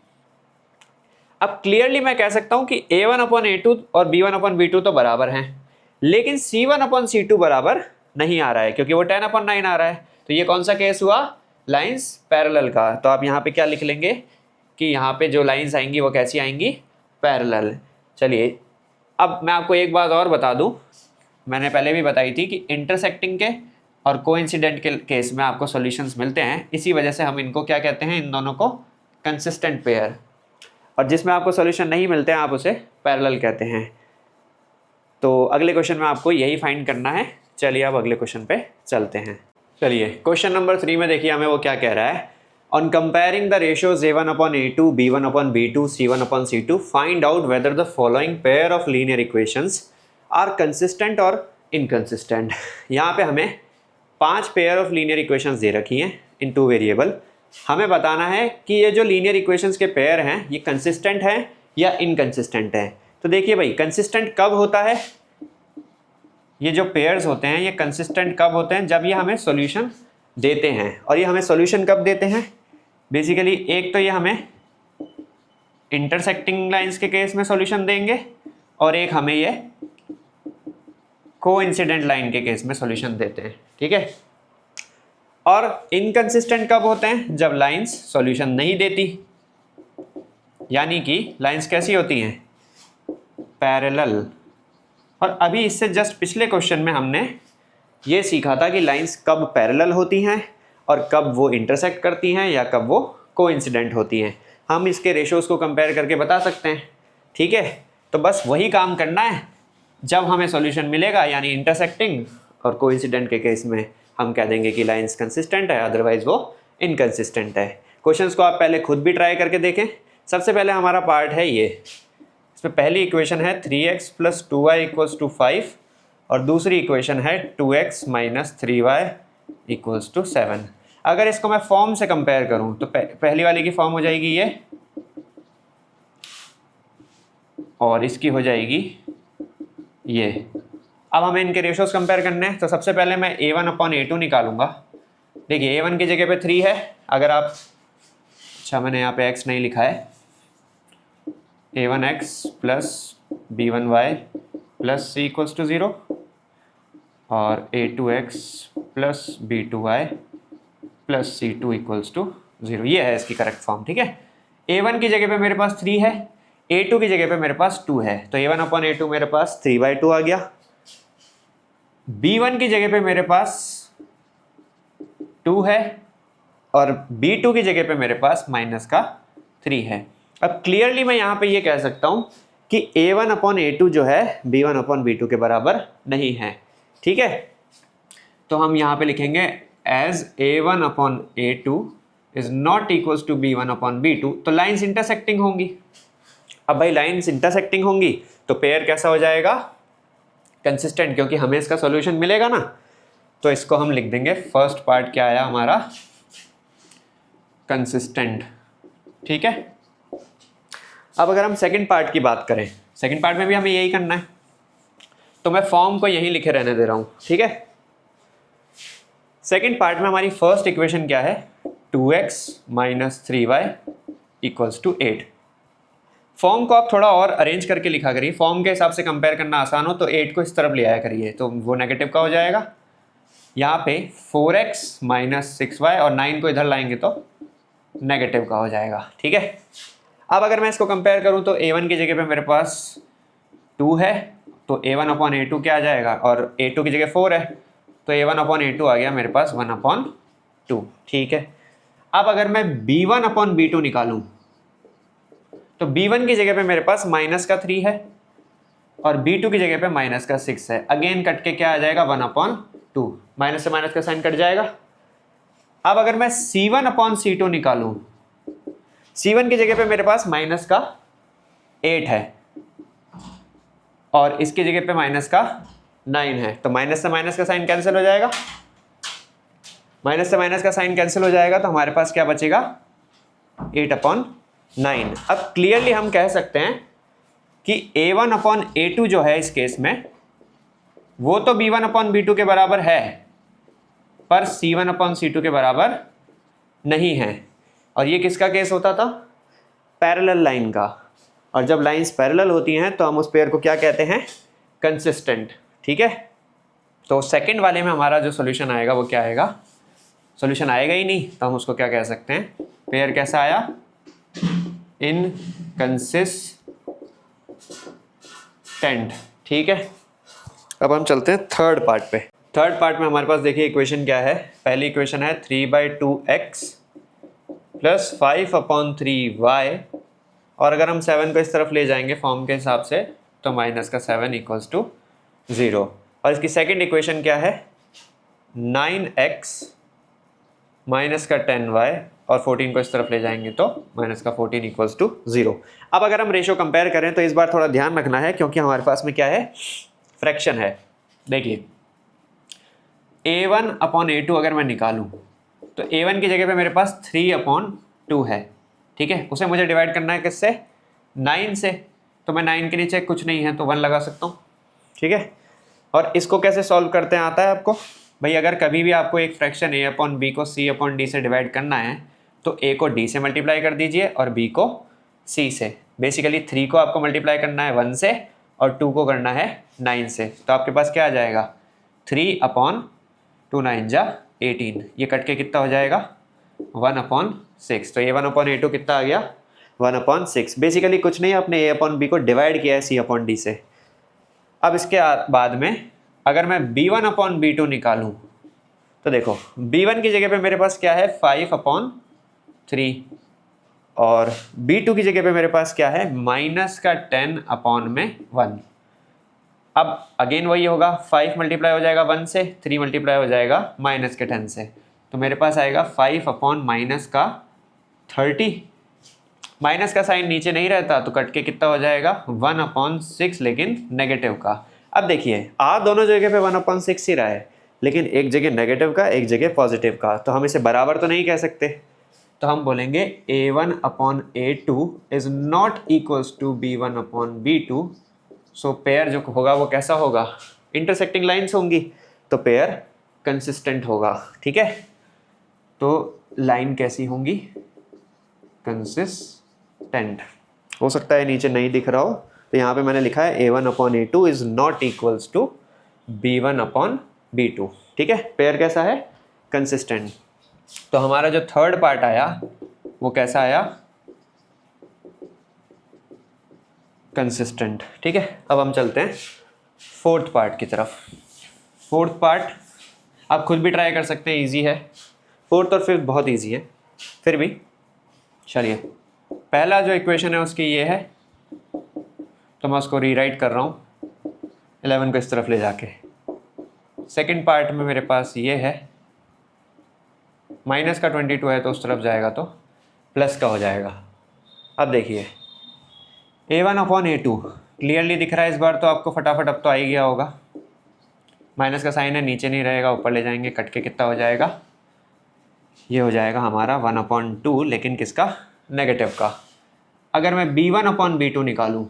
अब क्लियरली मैं कह सकता हूँ कि A1/A2 और B1/B2 तो बराबर हैं, लेकिन C1/C2 बराबर नहीं आ रहा है क्योंकि वो 10/9 आ रहा है। तो ये कौन सा केस हुआ, लाइंस पैरेलल का। तो आप यहाँ पे क्या लिख लेंगे कि यहाँ पे जो लाइंस आएंगी वो कैसी आएंगी, पैरेलल। चलिए अब मैं आपको एक बात और बता दूँ, मैंने पहले भी बताई थी कि इंटरसेक्टिंग के और कोइंसिडेंट के केस में आपको सॉल्यूशंस मिलते हैं, इसी वजह से हम इनको क्या कहते हैं, इन दोनों को कंसिस्टेंट पेयर। और जिसमें आपको सॉल्यूशन नहीं मिलते हैं आप उसे पैरेलल कहते हैं। तो अगले क्वेश्चन में आपको यही फाइंड करना है। चलिए अब अगले क्वेश्चन पे चलते हैं। चलिए क्वेश्चन नंबर 3 में देखिए हमें वो क्या कह रहा है, on comparing the ratios A1/A2, B1/B2, C1/C2 find out whether the following pair of linear equations are consistent और इनकंसिस्टेंट। यहाँ पे हमें 5 पेयर ऑफ लीनियर इक्वेशंस दे रखी हैं इन 2 वेरिएबल। हमें बताना है कि ये जो लीनियर इक्वेशंस के पेयर हैं ये कंसिस्टेंट हैं या इनकंसिस्टेंट हैं। तो देखिए भाई कंसिस्टेंट कब होता है, ये जो पेयर्स होते हैं ये कंसिस्टेंट कब होते हैं, जब ये हमें सॉल्यूशन देते हैं। और ये हमें सॉल्यूशन कब देते हैं, बेसिकली एक तो ये हमें इंटरसेक्टिंग लाइंस के केस में सॉल्यूशन देंगे और एक हमें ये कोइंसिडेंट लाइन के केस में सॉल्यूशन देते हैं, ठीक है। और इनकंसिस्टेंट कब होते हैं, जब लाइंस सॉल्यूशन नहीं देती, यानी कि लाइंस कैसी होती हैं, पैरेलल। और अभी इससे जस्ट पिछले क्वेश्चन में हमने ये सीखा था कि लाइंस कब पैरेलल होती हैं और कब वो इंटरसेक्ट करती हैं या कब वो कोइंसिडेंट होती हैं। हम इसके रेशोज़ को कंपेयर करके बता सकते हैं, ठीक है। तो बस वही काम करना है, जब हमें सॉल्यूशन मिलेगा यानी इंटरसेक्टिंग और कोइंसिडेंट के केस में हम कह देंगे कि लाइंस कंसिस्टेंट है, अदरवाइज वो इनकंसिस्टेंट है। क्वेश्चंस को आप पहले खुद भी ट्राई करके देखें। सबसे पहले हमारा पार्ट है ये, इसमें पहली इक्वेशन है 3x + 2y = 5 और दूसरी इक्वेशन है 2x - 3y = 7। अगर इसको मैं फॉर्म से कंपेयर करूं तो पहली वाली की फॉर्म हो जाएगी ये और इसकी हो जाएगी ये। अब हमें इनके रेशोज़ कंपेयर करने हैं। तो सबसे पहले मैं A1/A2 निकालूंगा। देखिए A1 की जगह पे 3 है, अगर आप, अच्छा मैंने यहाँ पे x नहीं लिखा है, A1x + B1y + c = 0 और A2x + B2y + c2 = 0। ये है इसकी करेक्ट फॉर्म, ठीक है। A1 की जगह पे मेरे पास 3 है, A2 की जगह पे मेरे पास 2 है, तो A1/A2 मेरे पास 3/2 आ गया। B1 की जगह पे मेरे पास 2 है और B2 की जगह पे मेरे पास -3 है। अब क्लियरली मैं यहाँ पे ये कह सकता हूँ कि A1/A2 जो है B1/B2 के बराबर नहीं है, ठीक है। तो हम यहाँ पे लिखेंगे as A1/A2 is not equals to B1/B2। तो लाइंस इंटरसेक्टिंग होंगी। अब भाई लाइंस इंटरसेक्टिंग होंगी तो पेयर कैसा हो जाएगा, कंसिस्टेंट, क्योंकि हमें इसका सॉल्यूशन मिलेगा ना। तो इसको हम लिख देंगे, फर्स्ट पार्ट क्या आया हमारा, कंसिस्टेंट, ठीक है। अब अगर हम सेकंड पार्ट की बात करें, सेकंड पार्ट में भी हमें यही करना है, तो मैं फॉर्म को यहीं लिखे रहने दे रहा हूँ, ठीक है। सेकंड पार्ट में हमारी फर्स्ट इक्वेशन क्या है, 2x - 3y = 8। फॉर्म को आप थोड़ा और अरेंज करके लिखा करिए, फॉर्म के हिसाब से कंपेयर करना आसान हो तो 8 को इस तरफ ले आया करिए, तो वो नेगेटिव का हो जाएगा। यहाँ पे 4x - 6y और 9 को इधर लाएंगे तो नेगेटिव का हो जाएगा, ठीक है। अब अगर मैं इसको कंपेयर करूँ तो A1 की जगह पे मेरे पास 2 है, तो A1/A2 क्या आ जाएगा, और A2 की जगह 4 है तो A1/A2 आ गया मेरे पास 1/2, ठीक है। अब अगर मैं B1/B2 निकालूं तो B1 की जगह पे मेरे पास -3 है और B2 की जगह पे -6 है। अगेन कट के क्या आ जाएगा, 1/2, माइनस से माइनस का साइन कट जाएगा। अब अगर मैं C1/C2 निकालूं, C1 की जगह पे मेरे पास -8 है और इसकी जगह पे -9 है, तो माइनस से माइनस का साइन कैंसिल हो जाएगा। माइनस से माइनस का साइन कैंसिल हो जाएगा तो हमारे पास क्या बचेगा 8/9। अब क्लियरली हम कह सकते हैं कि A1/A2 जो है इस केस में वो तो B1/B2 के बराबर है, पर C1/C2 के बराबर नहीं है। और ये किसका केस होता था? पैरेलल लाइन का। और जब लाइंस पैरेलल होती हैं तो हम उस पेयर को क्या कहते हैं? कंसिस्टेंट। ठीक है, तो सेकंड वाले में हमारा जो सॉल्यूशन आएगा वो क्या आएगा? सॉल्यूशन आएगा ही नहीं तो हम उसको क्या कह सकते हैं? पेयर कैसा आया? इनकंसिस्टेंट। ठीक है, अब हम चलते हैं थर्ड पार्ट पे। थर्ड पार्ट में हमारे पास देखिए इक्वेशन क्या है। पहली इक्वेशन है 3/2x प्लस 5/3y, और अगर हम 7 को इस तरफ ले जाएंगे फॉर्म के हिसाब से तो माइनस का 7 इक्वल्स टू 0। और इसकी सेकंड इक्वेशन क्या है? 9x माइनस का 10y, और 14 को इस तरफ ले जाएंगे तो माइनस का 14 इक्वल्स टू 0। अब अगर हम रेशो कंपेयर करें तो इस बार थोड़ा ध्यान रखना है क्योंकि हमारे पास में क्या है? फ्रैक्शन है। देखिए A1/A2 अगर मैं निकालूं तो A1 की जगह पे मेरे पास 3/2 है। ठीक है, उसे मुझे डिवाइड करना है किससे? 9 से। तो मैं 9 के नीचे कुछ नहीं है तो 1 लगा सकता हूँ। ठीक है, और इसको कैसे सॉल्व करते हैं आता है आपको? भाई अगर कभी भी आपको एक फ्रैक्शन A/B को C/D से डिवाइड करना है तो A को D से मल्टीप्लाई कर दीजिए और B को C से। बेसिकली 3 को आपको मल्टीप्लाई करना है 1 से और 2 को करना है 9 से। तो आपके पास क्या आ जाएगा? 3/2 9 जा 18। ये कट के कितना हो जाएगा? 1/6। तो A1/A2 कितना आ गया? 1/6। बेसिकली कुछ नहीं, आपने A/B को डिवाइड किया है C/D से। अब इसके बाद में अगर मैं B1/B2 निकालूं तो देखो B1 की जगह पे मेरे पास क्या है? 5/3, और B2 की जगह पे मेरे पास क्या है? माइनस का 10/1। अब अगेन वही होगा, 5 मल्टीप्लाई हो जाएगा 1 से, 3 मल्टीप्लाई हो जाएगा माइनस के 10 से, तो मेरे पास आएगा 5/-30। माइनस का साइन नीचे नहीं रहता तो कट के कितना हो जाएगा? 1/6, लेकिन नेगेटिव का। अब देखिए आ दोनों जगह पे 1/6 ही रहा है, लेकिन एक जगह नेगेटिव का एक जगह पॉजिटिव का, तो हम इसे बराबर तो नहीं कह सकते। तो हम बोलेंगे A1/A2 is not equals to B1/B2। So pair जो होगा वो कैसा होगा? इंटरसेक्टिंग लाइंस होंगी तो पेयर कंसिस्टेंट होगा। ठीक है, तो लाइन कैसी होंगी? कंसिस्टेंट। हो सकता है नीचे नहीं दिख रहा हो तो यहाँ पे मैंने लिखा है A1/A2 is not equals to B1/B2। ठीक है, पेयर कैसा है? कंसिस्टेंट। तो हमारा जो थर्ड पार्ट आया वो कैसा आया? कंसिस्टेंट। ठीक है, अब हम चलते हैं फोर्थ पार्ट की तरफ। फोर्थ पार्ट आप खुद भी ट्राई कर सकते हैं, इजी है। फोर्थ और फिफ्थ बहुत इजी है, फिर भी चलिए। पहला जो इक्वेशन है उसकी ये है, तो मैं उसको रीराइट कर रहा हूँ 11 को इस तरफ ले जाके। सेकंड पार्ट में मेरे पास ये है, माइनस का 22 है तो उस तरफ जाएगा तो प्लस का हो जाएगा। अब देखिए A1/A2 क्लियरली दिख रहा है इस बार तो आपको फटाफट, अब तो आ ही गया होगा। माइनस का साइन है, नीचे नहीं रहेगा, ऊपर ले जाएंगे, कट के कितना हो जाएगा? ये हो जाएगा हमारा 1/2, लेकिन किसका? नेगेटिव का। अगर मैं B1/B2 निकालूं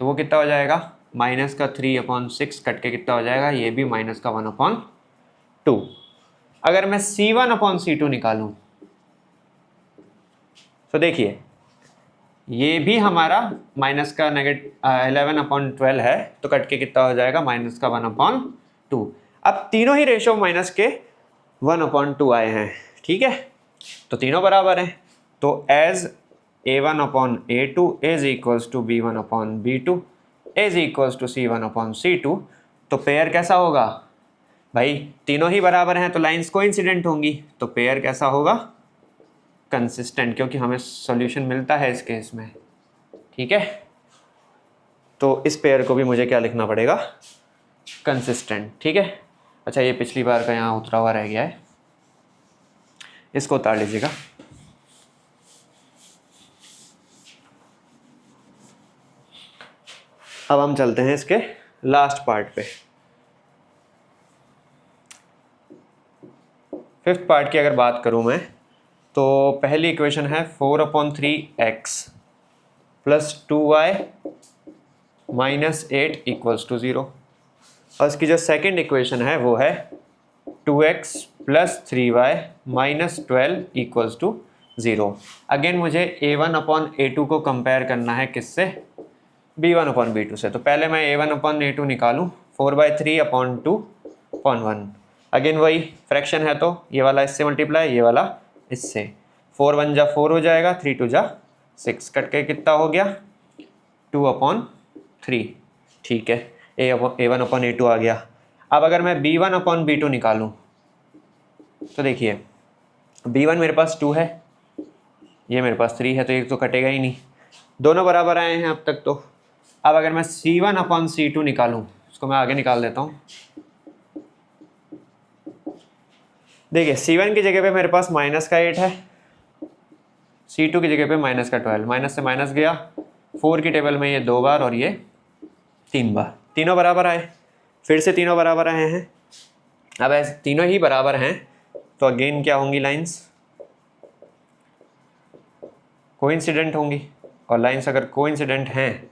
तो वो कितना हो जाएगा? माइनस का 3/6, कट के कितना हो जाएगा? ये भी माइनस का 1/2। अगर मैं C1/C2 निकालूं तो देखिए ये भी हमारा माइनस का 11/12 है, तो कट के कितना हो जाएगा? माइनस का 1/2। अब तीनों ही रेशो माइनस के 1/2 आए हैं। ठीक है, तो तीनों बराबर हैं, तो as A1/A2 is equals to B1/B2 is equals to C1/C2। तो पेयर कैसा होगा? भाई तीनों ही बराबर हैं तो लाइंस कोइंसिडेंट होंगी, तो पेयर कैसा होगा? कंसिस्टेंट, क्योंकि हमें सॉल्यूशन मिलता है इस केस में। ठीक है, तो इस पेयर को भी मुझे क्या लिखना पड़ेगा? कंसिस्टेंट। ठीक है, अच्छा ये पिछली बार का यहाँ उतरा हुआ रह गया है, इसको उतार लीजिएगा। अब हम चलते हैं इसके लास्ट पार्ट पे। फिफ्थ पार्ट की अगर बात करूँ मैं, तो पहली इक्वेशन है 4/3x plus 2y minus 8 equals to 0, और इसकी जो सेकेंड इक्वेशन है वो है 2x plus 3y minus 12 equals to 0। Again मुझे a1/a2 को कंपेयर करना है किससे, b1/b2 से। तो पहले मैं a1/a2 निकालूँ, 4/3/2/1। अगेन वही फ्रैक्शन है तो ये वाला इससे मल्टीप्लाई, ये वाला इससे, 4 1 जा 4 हो जाएगा, 3 2 जा 6, कट के कितना हो गया 2/3। ठीक है, a1/a2 आ गया। अब अगर मैं b1/b2 निकालूं तो देखिए b1 मेरे पास 2 है, ये मेरे पास 3 है, तो ये तो कटेगा ही नहीं, दोनों बराबर आए हैं अब तक। तो अब अगर मैं c1/c2 निकालूं, इसको मैं आगे निकाल देता हूँ। देखिए c1 की जगह पे मेरे पास माइनस का 8 है, c2 की जगह पे माइनस का 12, माइनस से माइनस गया, 4 की टेबल में ये 2 बार और ये 3 बार, तीनों बराबर आए, फिर से तीनों बराबर आए हैं। अब ऐसे तीनों ही बराबर हैं तो अगेन क्या होंगी, लाइंस कोइंसिडेंट होंगी, और लाइंस अगर कोइंसिडेंट हैं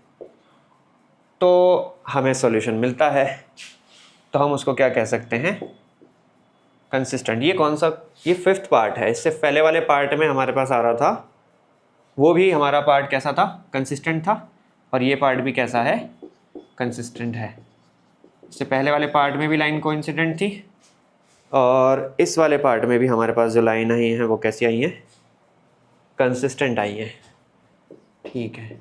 तो हमें सॉल्यूशन मिलता है, तो हम उसको क्या कह सकते हैं, कंसिस्टेंट। ये कौन सा, ये फिफ्थ पार्ट है। इससे पहले वाले पार्ट में हमारे पास आ रहा था, वो भी हमारा पार्ट कैसा था, कंसिस्टेंट था, और ये पार्ट भी कैसा है, कंसिस्टेंट है। इससे पहले वाले पार्ट में भी लाइन कोइंसिडेंट थी, और इस वाले पार्ट में भी हमारे पास जो लाइन आई हैं वो कैसी आई हैं, कंसिस्टेंट आई हैं। ठीक है,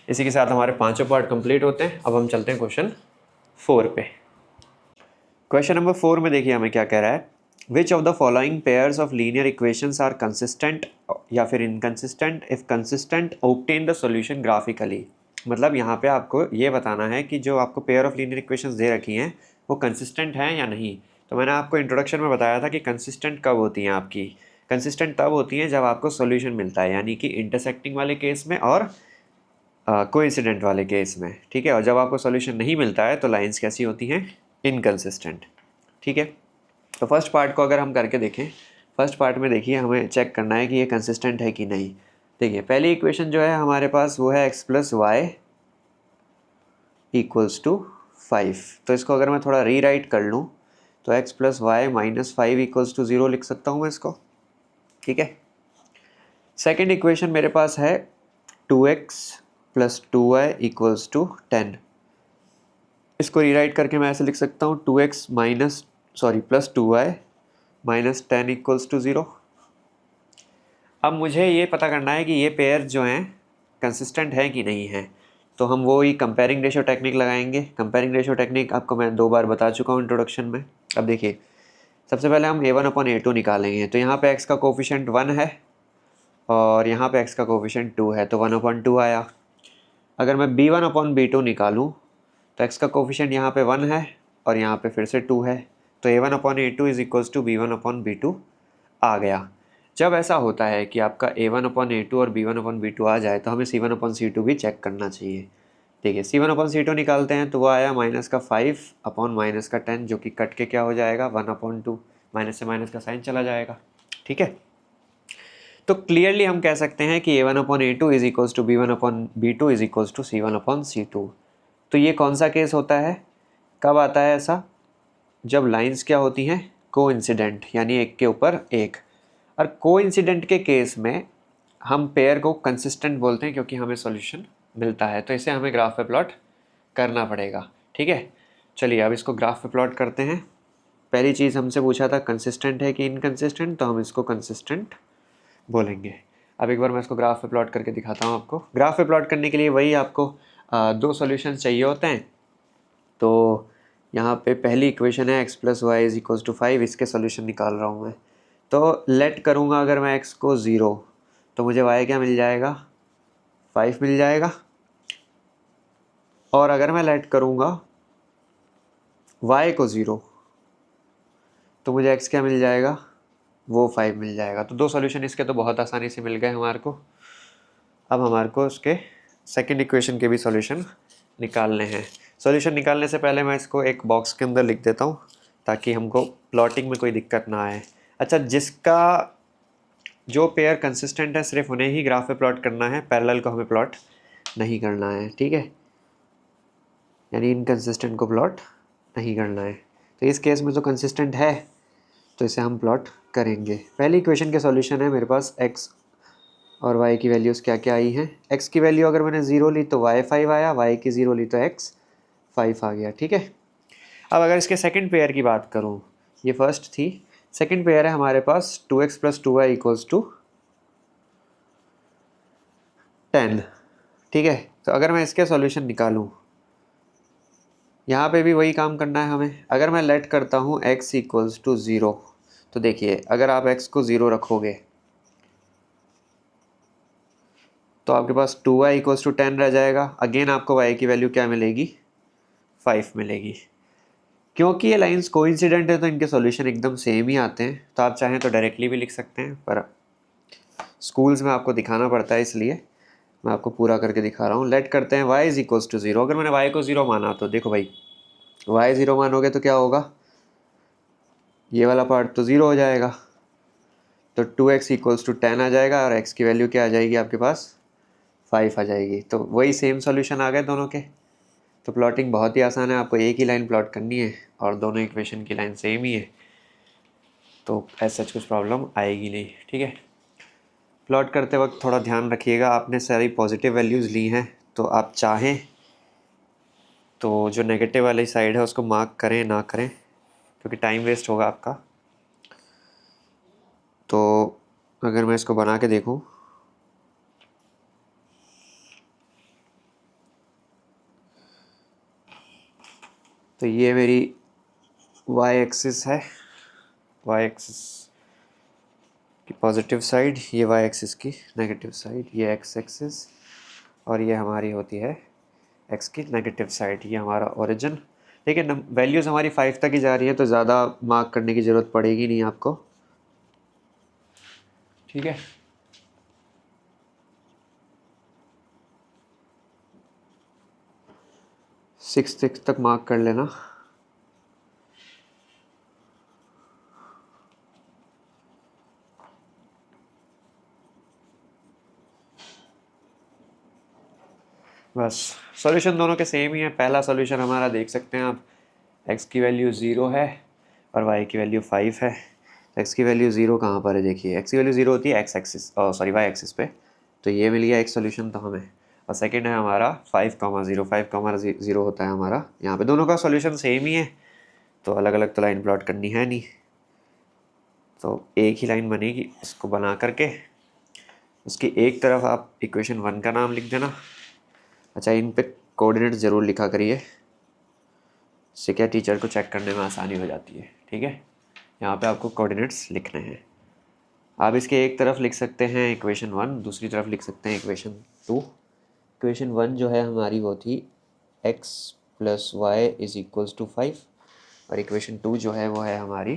इसी के साथ हमारे पांचों पार्ट कंप्लीट होते हैं। अब हम चलते हैं क्वेश्चन 4 पे। क्वेश्चन नंबर 4 में देखिए हमें क्या कह रहा है, which of the following pairs of linear equations are consistent या फिर inconsistent, if consistent obtain the solution graphically. मतलब यहाँ पे आपको ये बताना है कि जो आपको पेयर ऑफ लीनियर इक्वेशंस दे रखी हैं वो कंसिस्टेंट हैं या नहीं। तो मैंने आपको इंट्रोडक्शन में बताया था कि कंसिस्टेंट कब होती हैं आपकी, कंसिस्टेंट तब होती हैं जब आपको सॉल्यूशन मिलता है, यानी कि इंटरसेक्टिंग वाले केस में और कोइंसिडेंट वाले केस में। ठीक है, और जब आपको सॉल्यूशन नहीं मिलता है तो लाइंस कैसी होती हैं, इनकंसिस्टेंट। ठीक है, तो फर्स्ट पार्ट को अगर हम करके देखें, फर्स्ट पार्ट में देखिए हमें चेक करना है कि ये कंसिस्टेंट है कि नहीं। देखिए पहली इक्वेशन जो है हमारे पास वो है x plus y equals to 5। तो इसको अगर मैं थोड़ा रीराइट कर लूँ तो x plus y minus 5 equals to 0 लिख सकता हूँ मैं इसको। ठीक है, सेकेंड इक्वेशन मेरे पास है 2x plus 2y equals to 10। इसको रीराइट करके मैं ऐसे लिख सकता हूँ 2x plus 2y minus 10 equals to 0। अब मुझे ये पता करना है कि ये पेयर जो हैं कंसिस्टेंट है कि नहीं है, तो हम वो ही कंपेयरिंग रेशियो टेक्निक लगाएंगे। कंपेयरिंग रेशियो टेक्निक आपको मैं 2 बार बता चुका हूँ इंट्रोडक्शन में। अब देखिए सबसे पहले हम a1/a2 निकालेंगे, तो यहाँ पे x का कोफिशिएंट 1 है और यहाँ पे x का कोफिशिएंट 2 है, तो 1/2 आया। अगर मैं b1/b2 निकालूँ तो x का कोफिशिएंट यहाँ पे 1 है और यहाँ पे फिर से 2 है, तो a1/a2 is equals to b1/b2 आ गया। जब ऐसा होता है कि आपका a1/a2 और b1/b2 आ जाए तो हमें c1/c2 भी चेक करना चाहिए। देखिए c1/c2 निकालते हैं तो वो आया माइनस का 5 माइनस का 10, जो कि कट के क्या हो जाएगा 1/2, माइनस से माइनस का साइन चला जाएगा। ठीक है, तो क्लियरली हम कह सकते हैं कि a1/a2 is equals to b1/b2 is equals to c1/c2। तो ये कौन सा केस होता है, कब आता है ऐसा, जब लाइंस क्या होती हैं, कोइंसिडेंट, यानी एक के ऊपर एक। और कोइंसिडेंट के केस में हम पेयर को कंसिस्टेंट बोलते हैं क्योंकि हमें सॉल्यूशन मिलता है, तो इसे हमें ग्राफ पे प्लॉट करना पड़ेगा। ठीक है, चलिए अब इसको ग्राफ पे प्लॉट करते हैं। पहली चीज़ हमसे पूछा था कंसिस्टेंट है कि इनकंसिस्टेंट, तो हम इसको कंसिस्टेंट बोलेंगे। अब एक बार मैं इसको ग्राफ पे प्लॉट करके दिखाता हूँ आपको। ग्राफ पे प्लॉट करने के लिए वही आपको 2 सॉल्यूशन चाहिए होते हैं। तो यहाँ पे पहली इक्वेशन है x plus y is equals to 5, इसके सॉल्यूशन निकाल रहा हूँ मैं। तो लेट करूँगा अगर मैं x को 0 तो मुझे y क्या मिल जाएगा, 5 मिल जाएगा। और अगर मैं लेट करूँगा y को 0 तो मुझे x क्या मिल जाएगा, वो 5 मिल जाएगा। तो 2 सॉल्यूशन इसके तो बहुत आसानी से मिल गए हमारे को। अब हमारे को उसके सेकेंड इक्वेशन के भी सॉल्यूशन निकालने हैं। सॉल्यूशन निकालने से पहले मैं इसको एक बॉक्स के अंदर लिख देता हूँ ताकि हमको प्लॉटिंग में कोई दिक्कत ना आए। अच्छा, जिसका जो पेयर कंसिस्टेंट है सिर्फ उन्हें ही ग्राफ पे प्लॉट करना है, पैरेलल को हमें प्लॉट नहीं करना है, ठीक है, यानी इनकंसिस्टेंट को प्लॉट नहीं करना है। तो इस केस में जो कंसिस्टेंट है तो इसे हम प्लॉट करेंगे। पहली इक्वेशन के सॉल्यूशन है मेरे पास x और y की वैल्यूज़ क्या क्या आई हैं। x की वैल्यू अगर मैंने 0 ली तो y 5 आया, y की 0 ली तो x 5 आ गया, ठीक है। अब अगर इसके सेकंड पेयर की बात करूं, ये फर्स्ट थी, सेकंड पेयर है हमारे पास 2x + 2y = 10, ठीक है। तो अगर मैं इसके सॉल्यूशन निकालूं, यहाँ पे भी वही काम करना है हमें। अगर मैं लेट करता हूँ x = 0, तो देखिए अगर आप x को 0 रखोगे तो आपके पास 2y = 10 रह जाएगा। अगेन आपको y की वैल्यू क्या मिलेगी, 5 मिलेगी। क्योंकि ये लाइंस कोइंसिडेंट है तो इनके सॉल्यूशन एकदम सेम ही आते हैं। तो आप चाहें तो डायरेक्टली भी लिख सकते हैं, पर स्कूल्स में आपको दिखाना पड़ता है, इसलिए मैं आपको पूरा करके दिखा रहा हूँ। लेट करते हैं y = 0। अगर मैंने y को 0 माना तो देखो भाई, y 0 मानोगे तो क्या होगा, ये वाला पार्ट तो 0 हो जाएगा, तो 2x = 10 आ जाएगा और x की वैल्यू क्या आ जाएगी आपके पास, 5 आ जाएगी। तो वही सेम सॉल्यूशन आ गए दोनों के। तो प्लॉटिंग बहुत ही आसान है, आपको एक ही लाइन प्लॉट करनी है और दोनों इक्वेशन की लाइन सेम ही है, तो ऐसा कुछ प्रॉब्लम आएगी नहीं, ठीक है। प्लॉट करते वक्त थोड़ा ध्यान रखिएगा, आपने सारी पॉजिटिव वैल्यूज़ ली हैं, तो आप चाहें तो जो नेगेटिव वाली साइड है उसको मार्क करें ना करें, क्योंकि टाइम वेस्ट होगा आपका। तो अगर मैं इसको बना के देखूं, तो ये मेरी y एक्सिस है, y एक्सिस की पॉजिटिव साइड, ये y एक्सिस की नेगेटिव साइड, ये x एक्सिस, और ये हमारी होती है x की नेगेटिव साइड, ये हमारा ओरिजिन। लेकिन वैल्यूज़ हमारी 5 तक ही जा रही है तो ज़्यादा मार्क करने की ज़रूरत पड़ेगी नहीं आपको, ठीक है। सिक्स तक मार्क कर लेना। बस सॉल्यूशन दोनों के सेम ही है। पहला सॉल्यूशन हमारा देख सकते हैं आप, x की वैल्यू 0 है और y की वैल्यू 5 है। x की वैल्यू 0 कहाँ पर है, देखिए x की वैल्यू 0 होती है x axis, sorry y axis पे, तो ये मिल गया एक सॉल्यूशन तो हमें। और सेकंड है हमारा 5,0, 5,0 होता है हमारा यहाँ पे। दोनों का सॉल्यूशन सेम ही है, तो अलग अलग तो लाइन प्लॉट करनी है नहीं, तो एक ही लाइन बनेगी। उसको बना करके उसकी एक तरफ आप इक्वेशन 1 का नाम लिख देना। अच्छा, इन पे कोऑर्डिनेट ज़रूर लिखा करिए, इससे क्या टीचर को चेक करने में आसानी हो जाती है, ठीक है। यहाँ पे आपको कोऑर्डिनेट्स लिखने हैं। आप इसके एक तरफ लिख सकते हैं इक्वेशन 1, दूसरी तरफ लिख सकते हैं इक्वेशन 2। इक्वेशन 1 जो है हमारी वो थी x + y = 5, और इक्वेशन 2 जो है वो है हमारी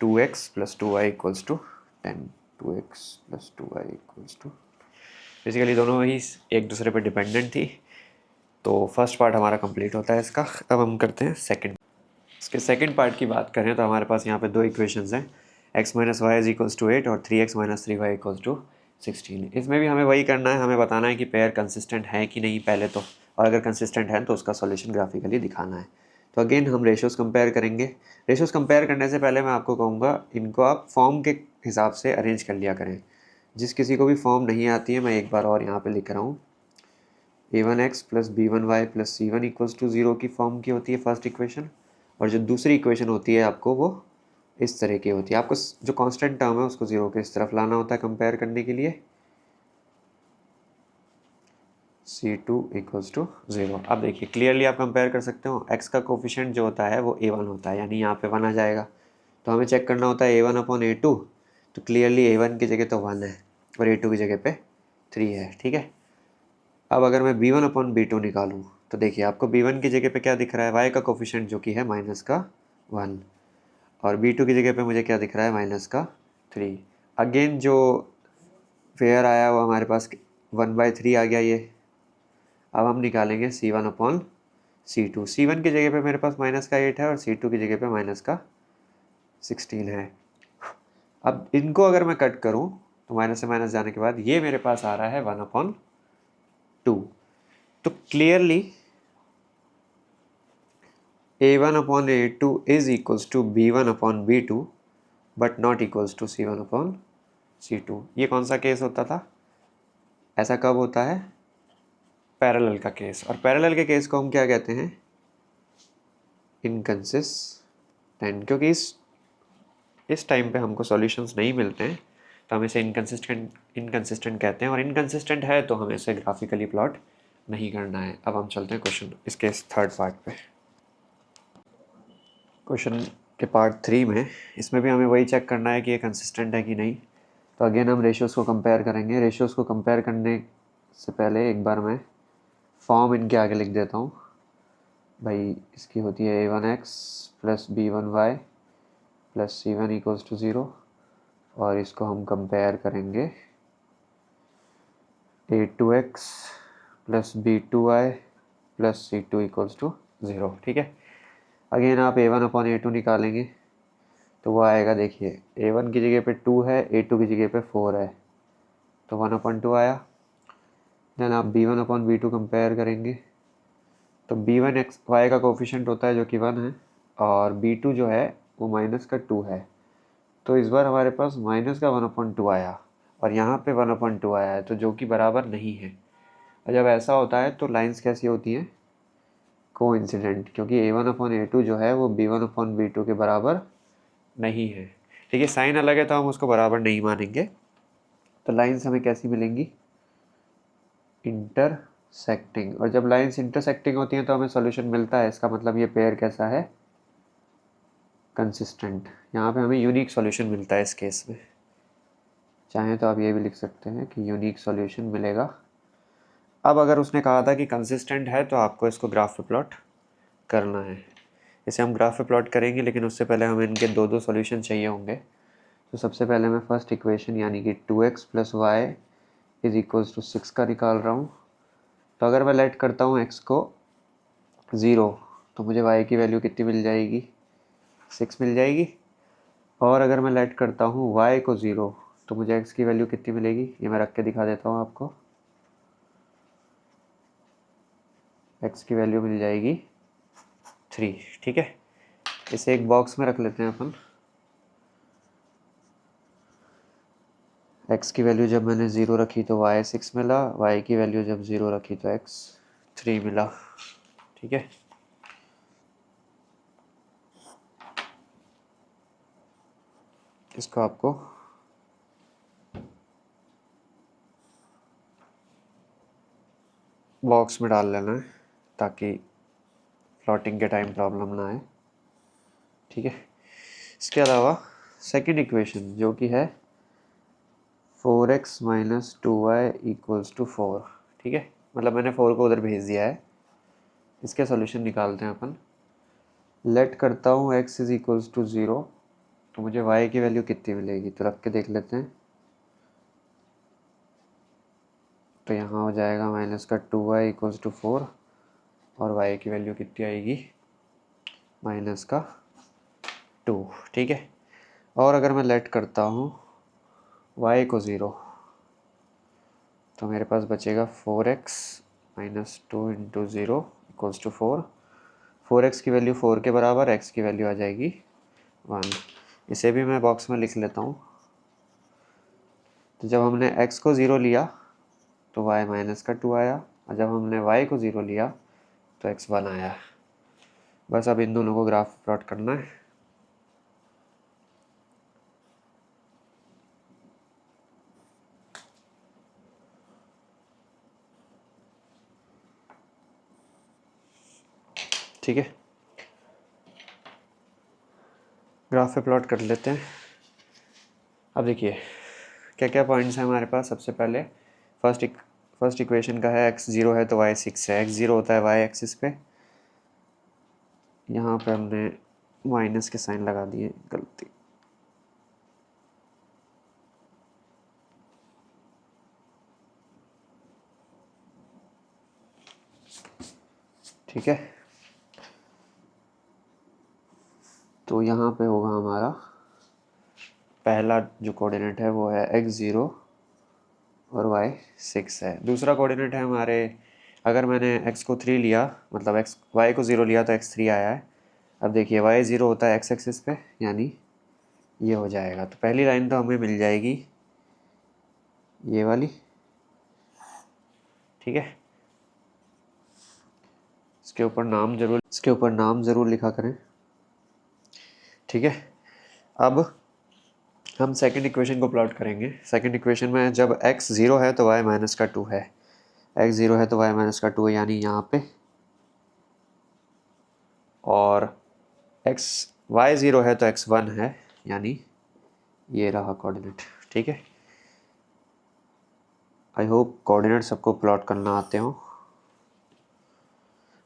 2x + 2y = 10। 2x + 2y = basically दोनों ही एक दूसरे पर डिपेंडेंट थी। तो फर्स्ट पार्ट हमारा कंप्लीट होता है इसका। अब हम करते हैं सेकंड। इसके सेकंड पार्ट की बात करें तो हमारे पास यहाँ पे दो इक्वेशंस हैं, x - y = 8 और 3x - 3y = 16। इसमें भी हमें वही करना है, हमें बताना है कि पेयर कंसिस्टेंट है कि नहीं पहले तो, और अगर कंसिस्टेंट है तो उसका सॉल्यूशन ग्राफिकली दिखाना है। तो अगेन हम रेशियोज़ कंपेयर करेंगे। रेशियोज़ कंपेयर करने से पहले मैं आपको कहूँगा इनको आप फॉर्म के हिसाब से अरेंज कर लिया करें। जिस किसी को भी फॉर्म नहीं आती है, मैं एक बार और यहाँ पर लिख रहा हूँ, a1x + b1y + c1 = 0 की फॉर्म की होती है फर्स्ट इक्वेशन, और जो दूसरी इक्वेशन होती है आपको वो इस तरह की होती है। आपको जो कांस्टेंट टर्म है उसको 0 के इस तरफ लाना होता है कंपेयर करने के लिए, c2 = 0। अब देखिए क्लियरली आप कंपेयर कर सकते हो, x का कोफिशिएंट जो होता है वो a1 होता है, यानी यहाँ पे 1 आ जाएगा। तो हमें चेक करना होता है a1/a2, तो क्लियरली a1 की जगह तो 1 है और a2 की जगह पे 3 है, ठीक है। अब अगर मैं b1/b2 निकालूँ तो देखिए आपको b1 की जगह पे क्या दिख रहा है, y का कोफिशिएंट जो कि है -1, और b2 की जगह पे मुझे क्या दिख रहा है, -3। अगेन जो फेयर आया वो हमारे पास 1/3 आ गया ये। अब हम निकालेंगे c1/c2, C2, C1 की जगह पे मेरे पास माइनस का 8 है और C2 की जगह पे माइनस का 16 है। अब इनको अगर मैं कट करूं तो माइनस से माइनस जाने के बाद ये मेरे पास आ रहा है 1/2। तो clearly A1/A2 is equals to B1/B2 but not equals to C1/C2। ये कौन सा केस होता था? ऐसा कब होता है? पैरेलल का केस। और पैरेलल के केस को हम क्या कहते हैं? इनकंसिस्टेंट। क्योंकि इस टाइम पे हमको सॉल्यूशंस नहीं मिलते हैं तो हम इसे इनकंसिस्टेंट कहते हैं, और इनकंसिस्टेंट है तो हमें इसे ग्राफिकली प्लॉट नहीं करना है। अब हम चलते हैं क्वेश्चन इसके थर्ड पार्ट पे। क्वेश्चन के पार्ट 3 में इसमें भी हमें वही चेक करना है कि ये कंसिस्टेंट है कि नहीं। तो अगेन हम रेशियोज़ को कंपेयर करेंगे। रेशियोज़ को कंपेयर करने से पहले एक बार मैं फॉर्म इनके आगे लिख देता हूँ। भाई इसकी होती है A1x plus B1y plus C1 equals to 0, और इसको हम कंपेयर करेंगे A2x plus B2y plus C2 equals to 0। ठीक है। अगेन आप A1/A2 निकालेंगे तो वो आएगा, देखिए A1 की जगह पे 2 है, A2 की जगह पे 4 है, तो 1/2 आया। देन आप B1/B2 कंपेयर करेंगे तो B1y का कोफिशिएंट होता है जो कि 1 है, और B2 जो है वो माइनस का 2 है। तो इस बार हमारे पास माइनस का 1/2 आया और यहाँ पे 1/2 आया है, तो जो कि बराबर नहीं है। और जब ऐसा होता है तो लाइंस कैसी होती हैं? कोइंसिडेंट, क्योंकि A1/A2 जो है वो B1/B2 के बराबर नहीं है। ठीक है, साइन अलग है तो हम उसको बराबर नहीं मानेंगे। तो लाइंस हमें कैसी मिलेंगी? इंटरसेक्टिंग। और जब लाइंस इंटरसेक्टिंग होती हैं तो हमें सॉल्यूशन मिलता है। इसका मतलब ये पेयर कैसा है? कंसिस्टेंट। यहाँ पे हमें यूनिक सॉल्यूशन मिलता है इस केस में। चाहें तो आप ये भी लिख सकते हैं कि यूनिक सॉल्यूशन मिलेगा। अब अगर उसने कहा था कि कंसिस्टेंट है तो आपको इसको ग्राफ पे प्लॉट करना है। इसे हम ग्राफ पे प्लॉट करेंगे, लेकिन उससे पहले हमें इनके दो दो सॉल्यूशन चाहिए होंगे। तो सबसे पहले मैं फर्स्ट इक्वेशन यानी कि 2x plus y is equals to 6 का निकाल रहा हूँ। तो अगर मैं लेट करता हूँ x को 0 तो मुझे y की वैल्यू कितनी मिल जाएगी? 6 मिल जाएगी। और अगर मैं लेट करता हूँ y को 0 तो मुझे x की वैल्यू कितनी मिलेगी? ये मैं रख के दिखा देता हूँ आपको। x की वैल्यू मिल जाएगी 3। ठीक है, इसे एक बॉक्स में रख लेते हैं अपन। x की वैल्यू जब मैंने 0 रखी तो y 6 मिला, y की वैल्यू जब 0 रखी तो x 3 मिला। ठीक है, इसको आपको बॉक्स में डाल लेना है ताकि प्लॉटिंग के टाइम प्रॉब्लम ना आए। ठीक है, इसके अलावा सेकंड इक्वेशन जो कि है 4x minus 2y equals to 4। ठीक है, मतलब मैंने 4 को उधर भेज दिया है। इसके सॉल्यूशन निकालते हैं अपन। लेट करता हूँ x इज इक्वल्स टू 0 तो मुझे y की वैल्यू कितनी मिलेगी? तो रख के देख लेते हैं। तो यहाँ हो जाएगा माइनस का 2y इक्वल्स टू 4 और y की वैल्यू कितनी आएगी? माइनस का 2। ठीक है, और अगर मैं लेट करता हूँ y को 0 तो मेरे पास बचेगा 4x minus 2 into 0 equals to 4। 4x की वैल्यू 4 के बराबर, x की वैल्यू आ जाएगी 1। इसे भी मैं बॉक्स में लिख लेता हूँ। तो जब हमने x को 0 लिया तो y माइनस का 2 आया, और जब हमने y को 0 लिया तो x 1 आया। बस अब इन दोनों को ग्राफ प्लॉट करना है। ठीक है, ग्राफ पे प्लॉट कर लेते हैं। अब देखिए क्या क्या पॉइंट्स हैं हमारे पास। सबसे पहले फर्स्ट इक्वेशन का है x 0 है तो y 6 है। x 0 होता है y एक्सिस पे। यहाँ पे हमने माइनस के साइन लगा दिए, गलती। ठीक है, तो यहाँ पे होगा हमारा पहला जो कोऑर्डिनेट है वो है x0 और y6 है। दूसरा कोऑर्डिनेट है हमारे, अगर मैंने x को 3 लिया, मतलब y को 0 लिया तो x3 आया है। अब देखिए y0 होता है x एक्सिस पे, यानी ये हो जाएगा। तो पहली लाइन तो हमें मिल जाएगी ये वाली, ठीक है। इसके ऊपर नाम ज़रूर लिखा करें, ठीक है। अब हम सेकंड इक्वेशन को प्लॉट करेंगे। सेकंड इक्वेशन में जब x 0 है तो y माइनस का 2 है, x 0 है तो y माइनस का 2 है, यानी यहाँ पे, और y 0 है तो x 1 है, यानी ये रहा कोऑर्डिनेट, ठीक है। आई होप कोऑर्डिनेट सबको प्लॉट करना आते हो।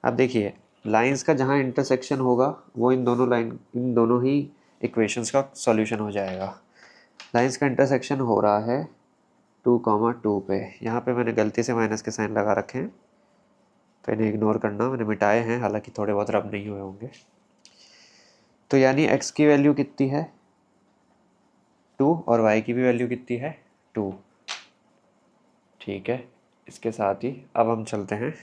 अब देखिए लाइंस का जहाँ इंटरसेक्शन होगा वो इन दोनों ही इक्वेशंस का सॉल्यूशन हो जाएगा। लाइंस का इंटरसेक्शन हो रहा है 2,2 पे। यहाँ पे मैंने गलती से माइनस के साइन लगा रखे हैं, तो इन्हें इग्नोर करना, मैंने मिटाए हैं, हालांकि थोड़े बहुत रब नहीं हुए होंगे। तो यानी x की वैल्यू कितनी है 2 और y की भी वैल्यू कितनी है 2, ठीक है। इसके साथ ही अब हम चलते हैं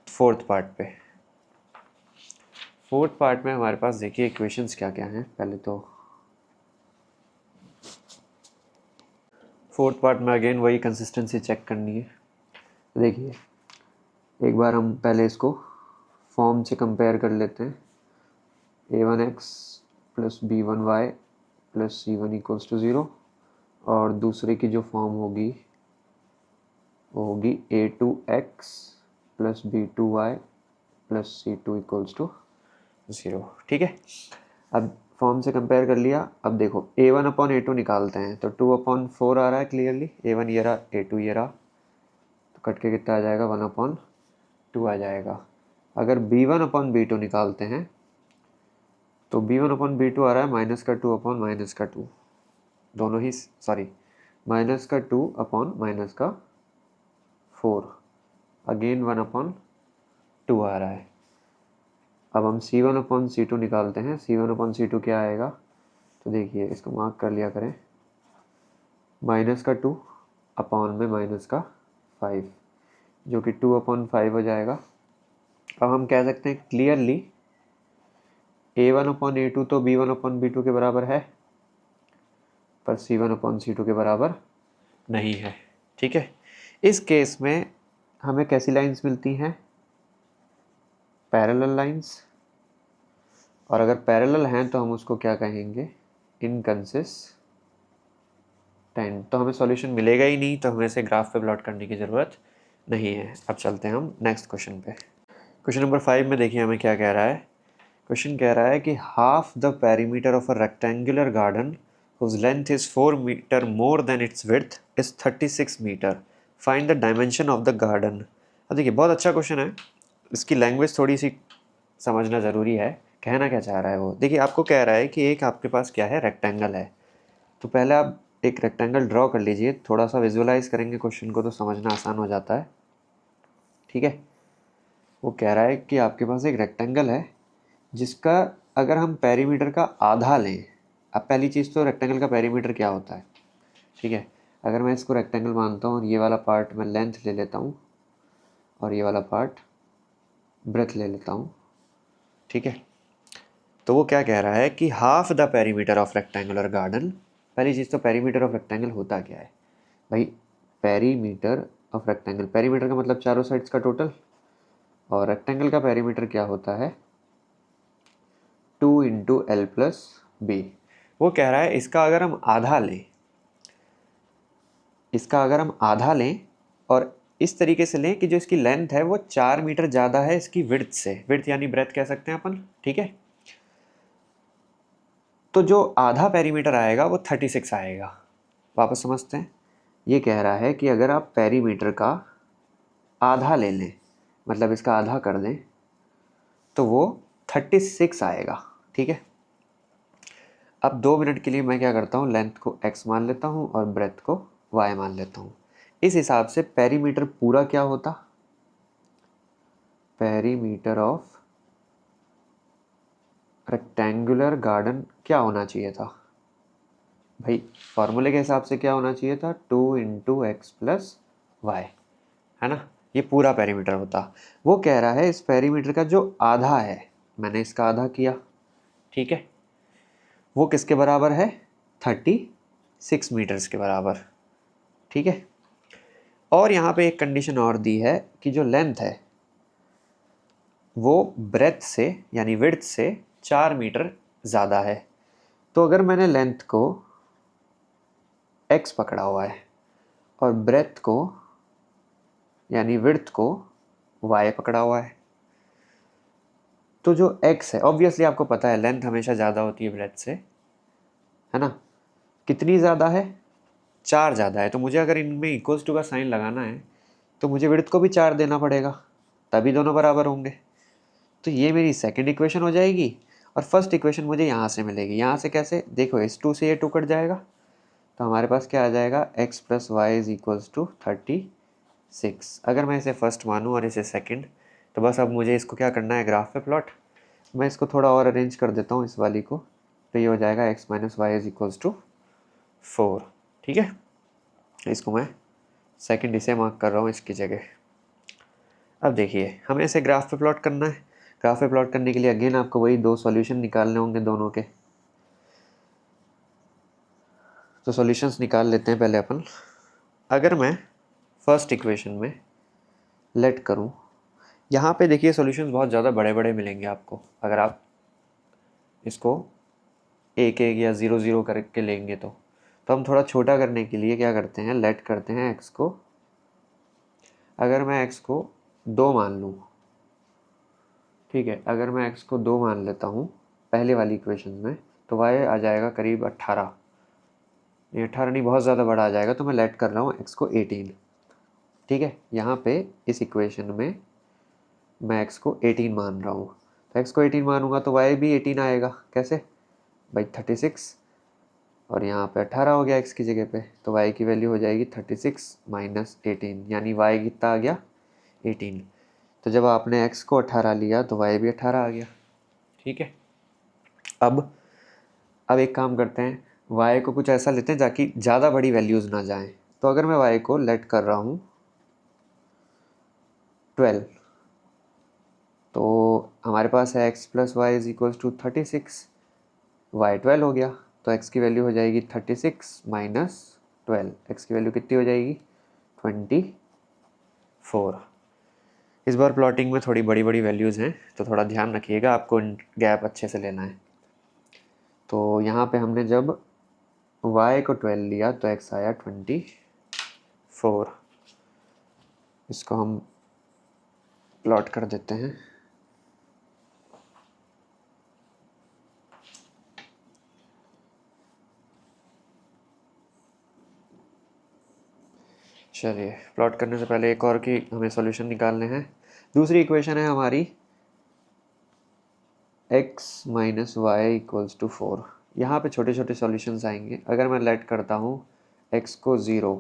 फोर्थ पार्ट पे। फोर्थ पार्ट में हमारे पास देखिए इक्वेशंस क्या क्या हैं। पहले तो फोर्थ पार्ट में अगेन वही कंसिस्टेंसी चेक करनी है। देखिए एक बार हम पहले इसको फॉर्म से कंपेयर कर लेते हैं। a1x plus b1y plus c1 equals to 0, और दूसरे की जो फॉर्म होगी वो होगी a2x plus b2y plus c2 equals to 0, ठीक है। अब फॉर्म से कंपेयर कर लिया। अब देखो a1 अपॉन a2 निकालते हैं, तो 2 अपॉन 4 आ रहा है क्लियरली, a1 ये रहा, a2 ये रहा, तो कट के कितना आ जाएगा 1 अपॉन 2 आ जाएगा। अगर b1 अपॉन b2 निकालते हैं तो b1 अपॉन b2 आ रहा है माइनस का 2 अपॉन माइनस का 2, दोनों ही सॉरी माइनस का 2 अपॉन माइनस का 4, अगेन 1 अपॉन 2 आ रहा है। अब हम c1 अपॉन c2 निकालते हैं। c1 अपॉन c2 क्या आएगा, तो देखिए इसको मार्क कर लिया करें, माइनस का 2 अपॉन में माइनस का 5, जो कि 2 अपॉन 5 हो जाएगा। अब हम कह सकते हैं क्लियरली a1 अपॉन a2 तो b1 अपॉन b2 के बराबर है, पर c1 अपॉन c2 के बराबर नहीं है, ठीक है। इस केस में हमें कैसी लाइंस मिलती हैं, पैरेलल लाइंस, और अगर पैरेलल हैं तो हम उसको क्या कहेंगे, इनकंसिस्टेंट। तो हमें सॉल्यूशन मिलेगा ही नहीं, तो हमें इसे ग्राफ पे प्लॉट करने की ज़रूरत नहीं है। अब चलते हैं हम नेक्स्ट क्वेश्चन पे। क्वेश्चन नंबर 5 में देखिए हमें क्या कह रहा है। क्वेश्चन कह रहा है कि half the perimeter of a rectangular garden whose length is 4 meter more than its width is 36 meter. Find the dimension of the garden. अब देखिए बहुत अच्छा क्वेश्चन है, इसकी लैंग्वेज थोड़ी सी समझना ज़रूरी है। कहना क्या चाह रहा है वो, देखिए आपको कह रहा है कि एक आपके पास क्या है, रेक्टेंगल है। तो पहले आप एक रेक्टेंगल ड्रॉ कर लीजिए, थोड़ा सा विजुअलाइज करेंगे क्वेश्चन को तो समझना आसान हो जाता है, ठीक है। वो कह रहा है कि आपके पास एक रेक्टेंगल है जिसका अगर हम पेरीमीटर का आधा लें। अब पहली चीज़ तो रेक्टेंगल का पेरीमीटर क्या होता है, ठीक है। अगर मैं इसको रेक्टेंगल मानता हूँ और ये वाला पार्ट मैं लेंथ ले लेता हूँ और ये वाला पार्ट ब्रेथ ले लेता हूँ, ठीक है। तो वो क्या कह रहा है कि half the perimeter of rectangular garden. पहली चीज़ तो पेरीमीटर ऑफ रेक्टेंगल होता क्या है भाई, पेरीमीटर ऑफ रेक्टेंगल, पेरीमीटर का मतलब चारों साइड्स का टोटल, और रेक्टेंगल का पेरीमीटर क्या होता है 2 इंटू एल प्लस बी। वो कह रहा है इसका अगर हम आधा लें, और इस तरीके से लें कि जो इसकी लेंथ है वो 4 मीटर ज़्यादा है इसकी विड्थ से, विड्थ यानी ब्रेथ कह सकते हैं अपन, ठीक है। तो जो आधा पेरीमीटर आएगा वो 36 आएगा। वापस समझते हैं, ये कह रहा है कि अगर आप पेरीमीटर का आधा ले लें, मतलब इसका आधा कर दें, तो वो 36 आएगा, ठीक है। अब 2 मिनट के लिए मैं क्या करता हूँ, लेंथ को x मान लेता हूँ और ब्रेथ को y मान लेता हूँ। इस हिसाब से पेरीमीटर पूरा क्या होता, पेरीमीटर ऑफ रेक्टेंगुलर गार्डन क्या होना चाहिए था भाई? फॉर्मूले के हिसाब से क्या होना चाहिए था? 2 इंटू एक्स प्लस वाई, है ना? ये पूरा पेरीमीटर होता। वो कह रहा है इस पेरीमीटर का जो आधा है, मैंने इसका आधा किया, ठीक है, वो किसके बराबर है? 36 मीटर्स के बराबर, ठीक है। और यहाँ पे एक कंडीशन और दी है कि जो लेंथ है वो ब्रेथ से यानी विड्थ से 4 मीटर ज़्यादा है। तो अगर मैंने लेंथ को x पकड़ा हुआ है और ब्रेथ को यानी विड्थ को y पकड़ा हुआ है, तो जो x है, ऑब्वियसली आपको पता है लेंथ हमेशा ज़्यादा होती है ब्रेथ से, है ना? कितनी ज़्यादा है? 4 ज़्यादा है। तो मुझे अगर इनमें इक्वल्स टू का साइन लगाना है तो मुझे विड्थ को भी 4 देना पड़ेगा, तभी दोनों बराबर होंगे। तो ये मेरी सेकंड इक्वेशन हो जाएगी और फर्स्ट इक्वेशन मुझे यहाँ से मिलेगी। यहाँ से कैसे? देखो, इस 2 से ये 2 कट जाएगा तो हमारे पास क्या आ जाएगा? x plus y is equals to 36। अगर मैं इसे फर्स्ट मानूँ और इसे सेकंड, तो बस अब मुझे इसको क्या करना है? ग्राफ पे प्लॉट। मैं इसको थोड़ा और अरेंज कर देता हूँ इस वाली को, तो ये हो जाएगा x minus y is equals to 4, ठीक है। इसको मैं सेकंड इसे मार्क कर रहा हूँ इसकी जगह। अब देखिए, हमें इसे ग्राफ पे प्लॉट करना है। ग्राफ पे प्लॉट करने के लिए अगेन आपको वही 2 सॉल्यूशन निकालने होंगे दोनों के। तो सॉल्यूशंस निकाल लेते हैं पहले अपन। अगर मैं फर्स्ट इक्वेशन में लेट करूं, यहाँ पे देखिए सॉल्यूशंस बहुत ज़्यादा बड़े बड़े मिलेंगे आपको अगर आप इसको एक एक या 0 0 करके लेंगे तो हम थोड़ा छोटा करने के लिए क्या करते हैं? लेट करते हैं x को। अगर मैं x को 2 मान लूँ, ठीक है, अगर मैं x को 2 मान लेता हूँ पहले वाली इक्वेशन में, तो y आ जाएगा करीब 18, नहीं 18 नहीं, बहुत ज़्यादा बड़ा आ जाएगा। तो मैं लेट कर रहा हूँ x को 18, ठीक है। यहाँ पे इस इक्वेशन में मैं x को 18 मान रहा हूँ, तो x को 18 मानूंगा तो y भी 18 आएगा। कैसे भाई? 36 और यहाँ पे 18 हो गया x की जगह पे, तो y की वैल्यू हो जाएगी 36 माइनस 18, यानी y कितना आ गया? 18। तो जब आपने x को 18 लिया तो y भी 18 आ गया, ठीक है। अब एक काम करते हैं, y को कुछ ऐसा लेते हैं ताकि ज़्यादा बड़ी वैल्यूज़ ना जाएं। तो अगर मैं y को लेट कर रहा हूँ 12, तो हमारे पास है x plus y is equals to 36, y 12 हो गया, तो x की वैल्यू हो जाएगी 36 माइनस 12, x की वैल्यू कितनी हो जाएगी? 24। इस बार प्लॉटिंग में थोड़ी बड़ी बड़ी वैल्यूज़ हैं तो थोड़ा ध्यान रखिएगा, आपको गैप अच्छे से लेना है। तो यहाँ पे हमने जब y को 12 लिया तो x आया 24। इसको हम प्लॉट कर देते हैं। चलिए, प्लॉट करने से पहले एक और की हमें सॉल्यूशन निकालने हैं। दूसरी इक्वेशन है हमारी x minus y equals to 4। यहाँ पे छोटे छोटे सॉल्यूशंस आएंगे। अगर मैं लेट करता हूँ x को 0,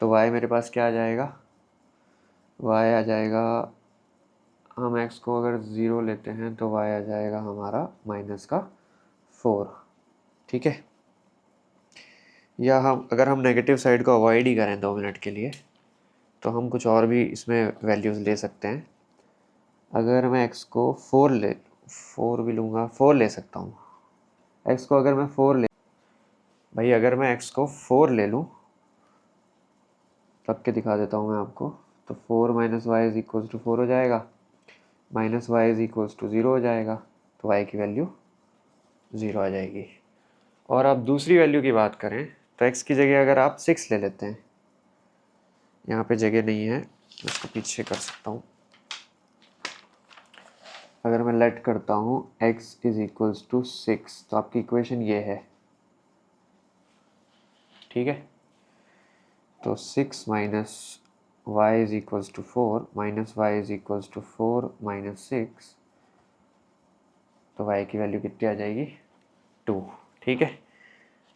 तो y मेरे पास क्या आ जाएगा? y आ जाएगा, हम x को अगर 0 लेते हैं तो y आ जाएगा हमारा माइनस का 4, ठीक है। या अगर हम नेगेटिव साइड को अवॉइड ही करें 2 मिनट के लिए, तो हम कुछ और भी इसमें वैल्यूज़ ले सकते हैं। अगर मैं x को 4 भी लूँगा, 4 ले सकता हूँ। x को अगर मैं 4 ले भाई अगर मैं x को 4 ले लूँ, रख के दिखा देता हूँ मैं आपको, तो 4 minus y is equals to 4 हो जाएगा, minus y is equals to 0 हो जाएगा, तो y की वैल्यू 0 आ जाएगी। और आप दूसरी वैल्यू की बात करें तो x की जगह अगर आप 6 ले लेते हैं, यहाँ पे जगह नहीं है, इसको पीछे कर सकता हूँ। अगर मैं लेट करता हूँ x इज इक्वल्स टू 6, तो आपकी इक्वेशन ये है, ठीक है। तो 6 minus y is equals to 4 minus y is equals to 4 minus 6, तो y की वैल्यू कितनी आ जाएगी? 2, ठीक है।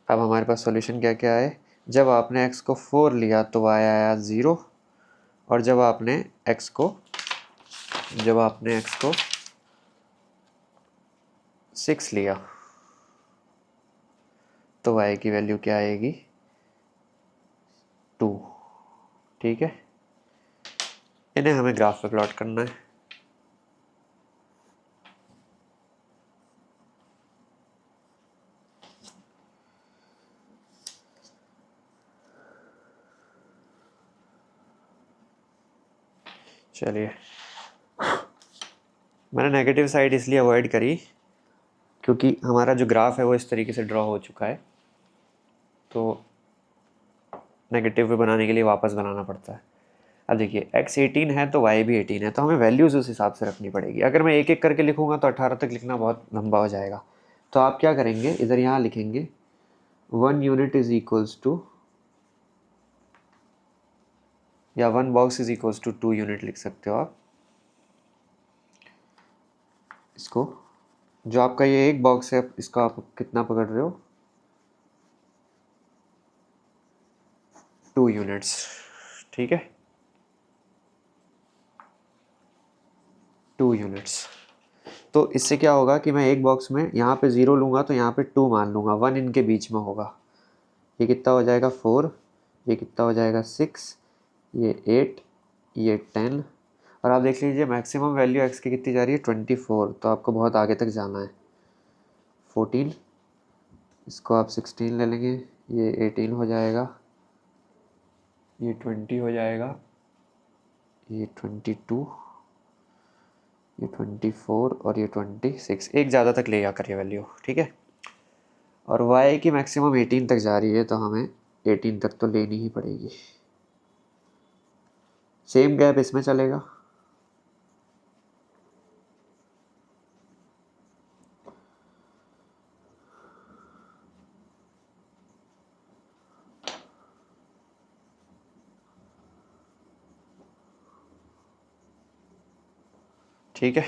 अब हमारे पास सॉल्यूशन क्या क्या है? जब आपने x को 4 लिया तो y आया 0, और जब आपने x को 6 लिया तो y की वैल्यू क्या आएगी 2। ठीक है, इन्हें हमें ग्राफ पे प्लॉट करना है। चलिए, मैंने नेगेटिव साइड इसलिए अवॉइड करी क्योंकि हमारा जो ग्राफ है वो इस तरीके से ड्रॉ हो चुका है, तो नेगेटिव पे बनाने के लिए वापस बनाना पड़ता है। अब देखिए x 18 है तो y भी 18 है, तो हमें वैल्यूज़ उस हिसाब से रखनी पड़ेगी। अगर मैं एक एक करके लिखूंगा तो 18 तक लिखना बहुत लंबा हो जाएगा। तो आप क्या करेंगे, इधर यहाँ लिखेंगे 1 यूनिट इज इक्वल्स टू, या 1 box is equals to 2 unit लिख सकते हो आप। इसको जो आपका ये एक बॉक्स है इसका आप कितना पकड़ रहे हो 2 यूनिट्स। ठीक है, 2 यूनिट्स। तो इससे क्या होगा कि मैं एक बॉक्स में यहाँ पे 0 लूँगा तो यहाँ पे 2 मान लूँगा, 1 इनके बीच में होगा। ये कितना हो जाएगा 4, ये कितना हो जाएगा 6, ये 8, ये 10। और आप देख लीजिए मैक्सिमम वैल्यू x की कितनी जा रही है 24, तो आपको बहुत आगे तक जाना है। 14, इसको आप 16 ले लेंगे, ये 18 हो जाएगा, ये 20 हो जाएगा, ये 22, ये 24 और ये 26। एक ज़्यादा तक ले जाकर ये वैल्यू। ठीक है, और y की मैक्सिमम 18 तक जा रही है तो हमें 18 तक तो लेनी ही पड़ेगी। सेम गैप इसमें चलेगा। ठीक है,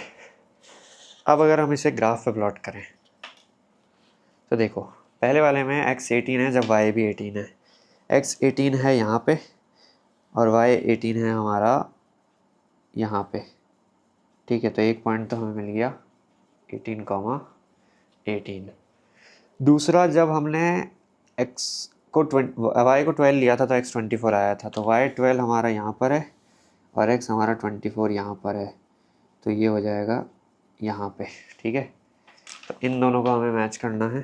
अब अगर हम इसे ग्राफ पे प्लॉट करें तो देखो, पहले वाले में x 18 है जब y भी 18 है। x 18 है यहाँ पे और y 18 है हमारा यहाँ पे। ठीक है, तो एक पॉइंट तो हमें मिल गया 18, 18। दूसरा, जब हमने x को y को 12 लिया था तो x 24 आया था, तो y 12 हमारा यहाँ पर है और x हमारा 24 यहाँ पर है, तो ये हो जाएगा यहाँ पे। ठीक है, तो इन दोनों को हमें मैच करना है।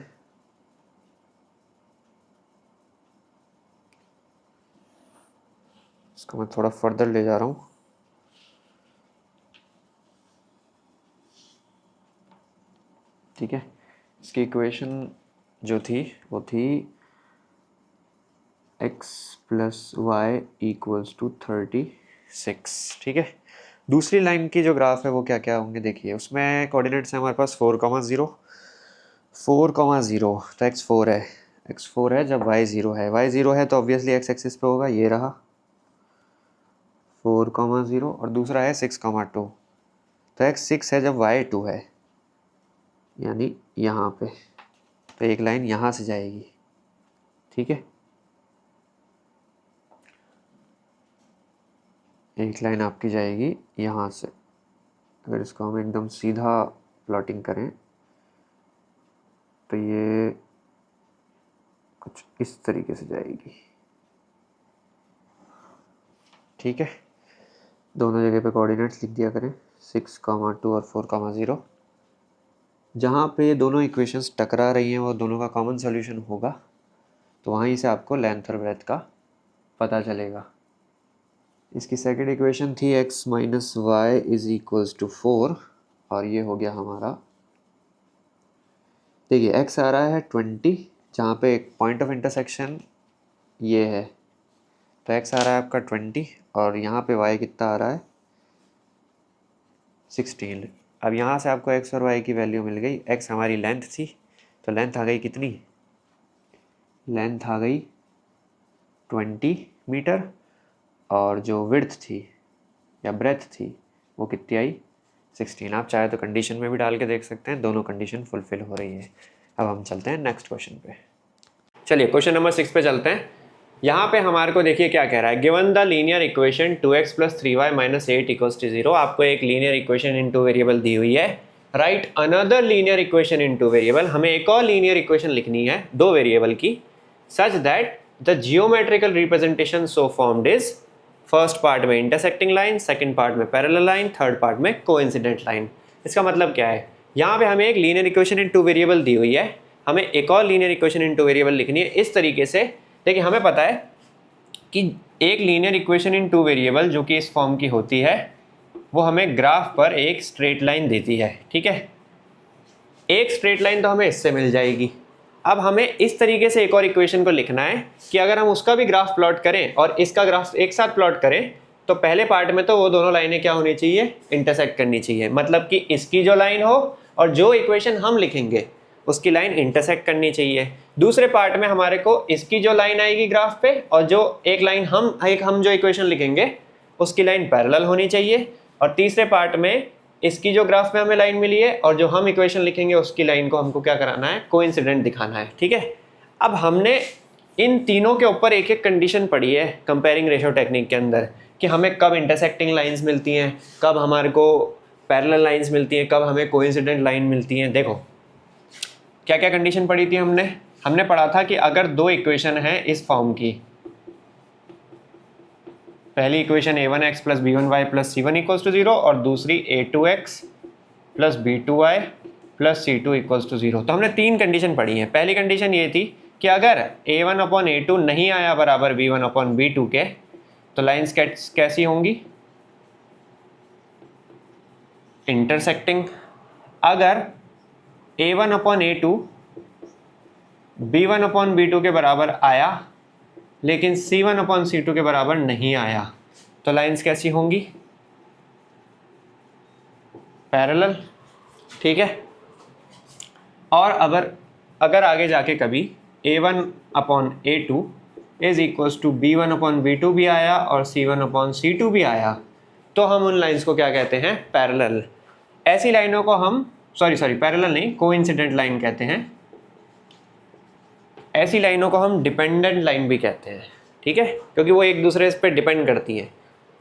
इसको मैं थोड़ा फर्दर ले जा रहा हूँ। ठीक है, इसकी इक्वेशन जो थी वो थी x plus y equals to 36। ठीक है, दूसरी लाइन की जो ग्राफ है वो क्या क्या होंगे देखिए, उसमें कोऑर्डिनेट्स हैं हमारे पास 4,0, 4,0, तो x4 है, x4 है जब y0 है, y0 है तो ऑब्वियसली x एक्सिस पे होगा, ये रहा 4,0, और दूसरा है 6,2, तो x6 है जब y2 है, यानी यहाँ पे। तो एक लाइन यहाँ से जाएगी। ठीक है, एक लाइन आपकी जाएगी यहाँ से। अगर इसको हम एकदम सीधा प्लॉटिंग करें तो ये कुछ इस तरीके से जाएगी। ठीक है, दोनों जगह पे कोऑर्डिनेट्स लिख दिया करें 6,2 और 4,0। जहाँ पे दोनों इक्वेशंस टकरा रही हैं वो दोनों का कॉमन सॉल्यूशन होगा, तो वहीं से आपको लेंथ और ब्रेथ का पता चलेगा। इसकी सेकंड इक्वेशन थी x minus y is equals to 4, और ये हो गया हमारा, देखिए x आ रहा है 20, जहाँ पे एक पॉइंट ऑफ इंटरसेक्शन ये है, तो x आ रहा है आपका 20 और यहाँ पे y कितना आ रहा है 16। अब यहाँ से आपको x और y की वैल्यू मिल गई। x हमारी लेंथ थी, तो लेंथ आ गई कितनी, लेंथ आ गई 20 मीटर, और जो विड्थ थी या ब्रेथ थी वो कितनी आई 16। आप चाहे तो कंडीशन में भी डाल के देख सकते हैं, दोनों कंडीशन फुलफिल हो रही है। अब हम चलते हैं नेक्स्ट क्वेश्चन पे। चलिए क्वेश्चन नंबर 6 पे चलते हैं। यहाँ पे हमारे को देखिए क्या कह रहा है, given the linear equation 2x plus 3y minus 8 equals to 0। आपको एक लीनियर इक्वेशन इन 2 वेरिएबल दी हुई है right another linear equation in two variable, हमें एक और लीनियर इक्वेशन लिखनी है दो वेरिएबल की, such that the geometrical representation so formed is first part में इंटरसेक्टिंग लाइन, सेकंड पार्ट में पैरेलल लाइन, थर्ड पार्ट में कोइंसिडेंट लाइन। इसका मतलब क्या है, यहाँ पे हमें एक linear equation in two variable दी हुई है, हमें एक और linear equation in two variable लिखनी है इस तरीके से। देखिए हमें पता है कि एक linear equation in two variable जो कि इस फॉर्म की होती है वो हमें ग्राफ पर एक स्ट्रेट लाइन देती है, ठीक है। एक स्ट्रेट लाइन तो हमें इससे मिल जाएगी। अब हमें इस तरीके से एक और इक्वेशन को लिखना है कि अगर हम उसका भी ग्राफ प्लॉट करें और इसका ग्राफ एक साथ प्लॉट करें तो पहले पार्ट में तो वो दोनों लाइनें क्या होनी चाहिए, इंटरसेक्ट करनी चाहिए, मतलब कि इसकी जो लाइन हो और जो इक्वेशन हम लिखेंगे उसकी लाइन इंटरसेक्ट करनी चाहिए। दूसरे पार्ट में हमारे को इसकी जो लाइन आएगी ग्राफ पे और जो एक लाइन हम जो इक्वेशन लिखेंगे उसकी लाइन पैरेलल होनी चाहिए, और तीसरे पार्ट में इसकी जो ग्राफ में हमें लाइन मिली है और जो हम इक्वेशन लिखेंगे उसकी लाइन को हमको क्या कराना है, कोइंसिडेंट दिखाना है, ठीक है। अब हमने इन तीनों के ऊपर एक एक कंडीशन पढ़ी है कंपेयरिंग रेशियो टेक्निक के अंदर कि हमें कब इंटरसेक्टिंग लाइंस मिलती हैं, कब हमारे को पैरेलल लाइंस मिलती हैं, कब हमें कोइंसिडेंट लाइन मिलती हैं। देखो क्या क्या कंडीशन पढ़ी थी हमने पढ़ा था कि अगर दो इक्वेशन है इस फॉर्म की, पहली equation a1x plus b1y plus c1 equals to 0 और दूसरी a2x plus b2y plus c2 equals to 0, तो हमने तीन कंडीशन पढ़ी है। पहली कंडीशन ये थी कि अगर a1 अपॉन a2 नहीं आया बराबर b1 अपॉन b2 के तो लाइन्स कैसी होंगी, इंटरसेक्टिंग। अगर a1 upon a2 b1 upon b2 के बराबर आया लेकिन c1 अपॉन c2 के बराबर नहीं आया तो लाइंस कैसी होंगी, पैरेलल, ठीक है। और अगर आगे जाके कभी a1 upon a2 is equals to b1 upon b2 भी आया और c1 अपॉन c2 भी आया तो हम उन लाइंस को क्या कहते हैं, पैरेलल। ऐसी लाइनों को हम पैरेलल नहीं, कोइंसिडेंट लाइन कहते हैं। ऐसी लाइनों को हम डिपेंडेंट लाइन भी कहते हैं, ठीक है, क्योंकि वो एक दूसरे पे डिपेंड करती हैं।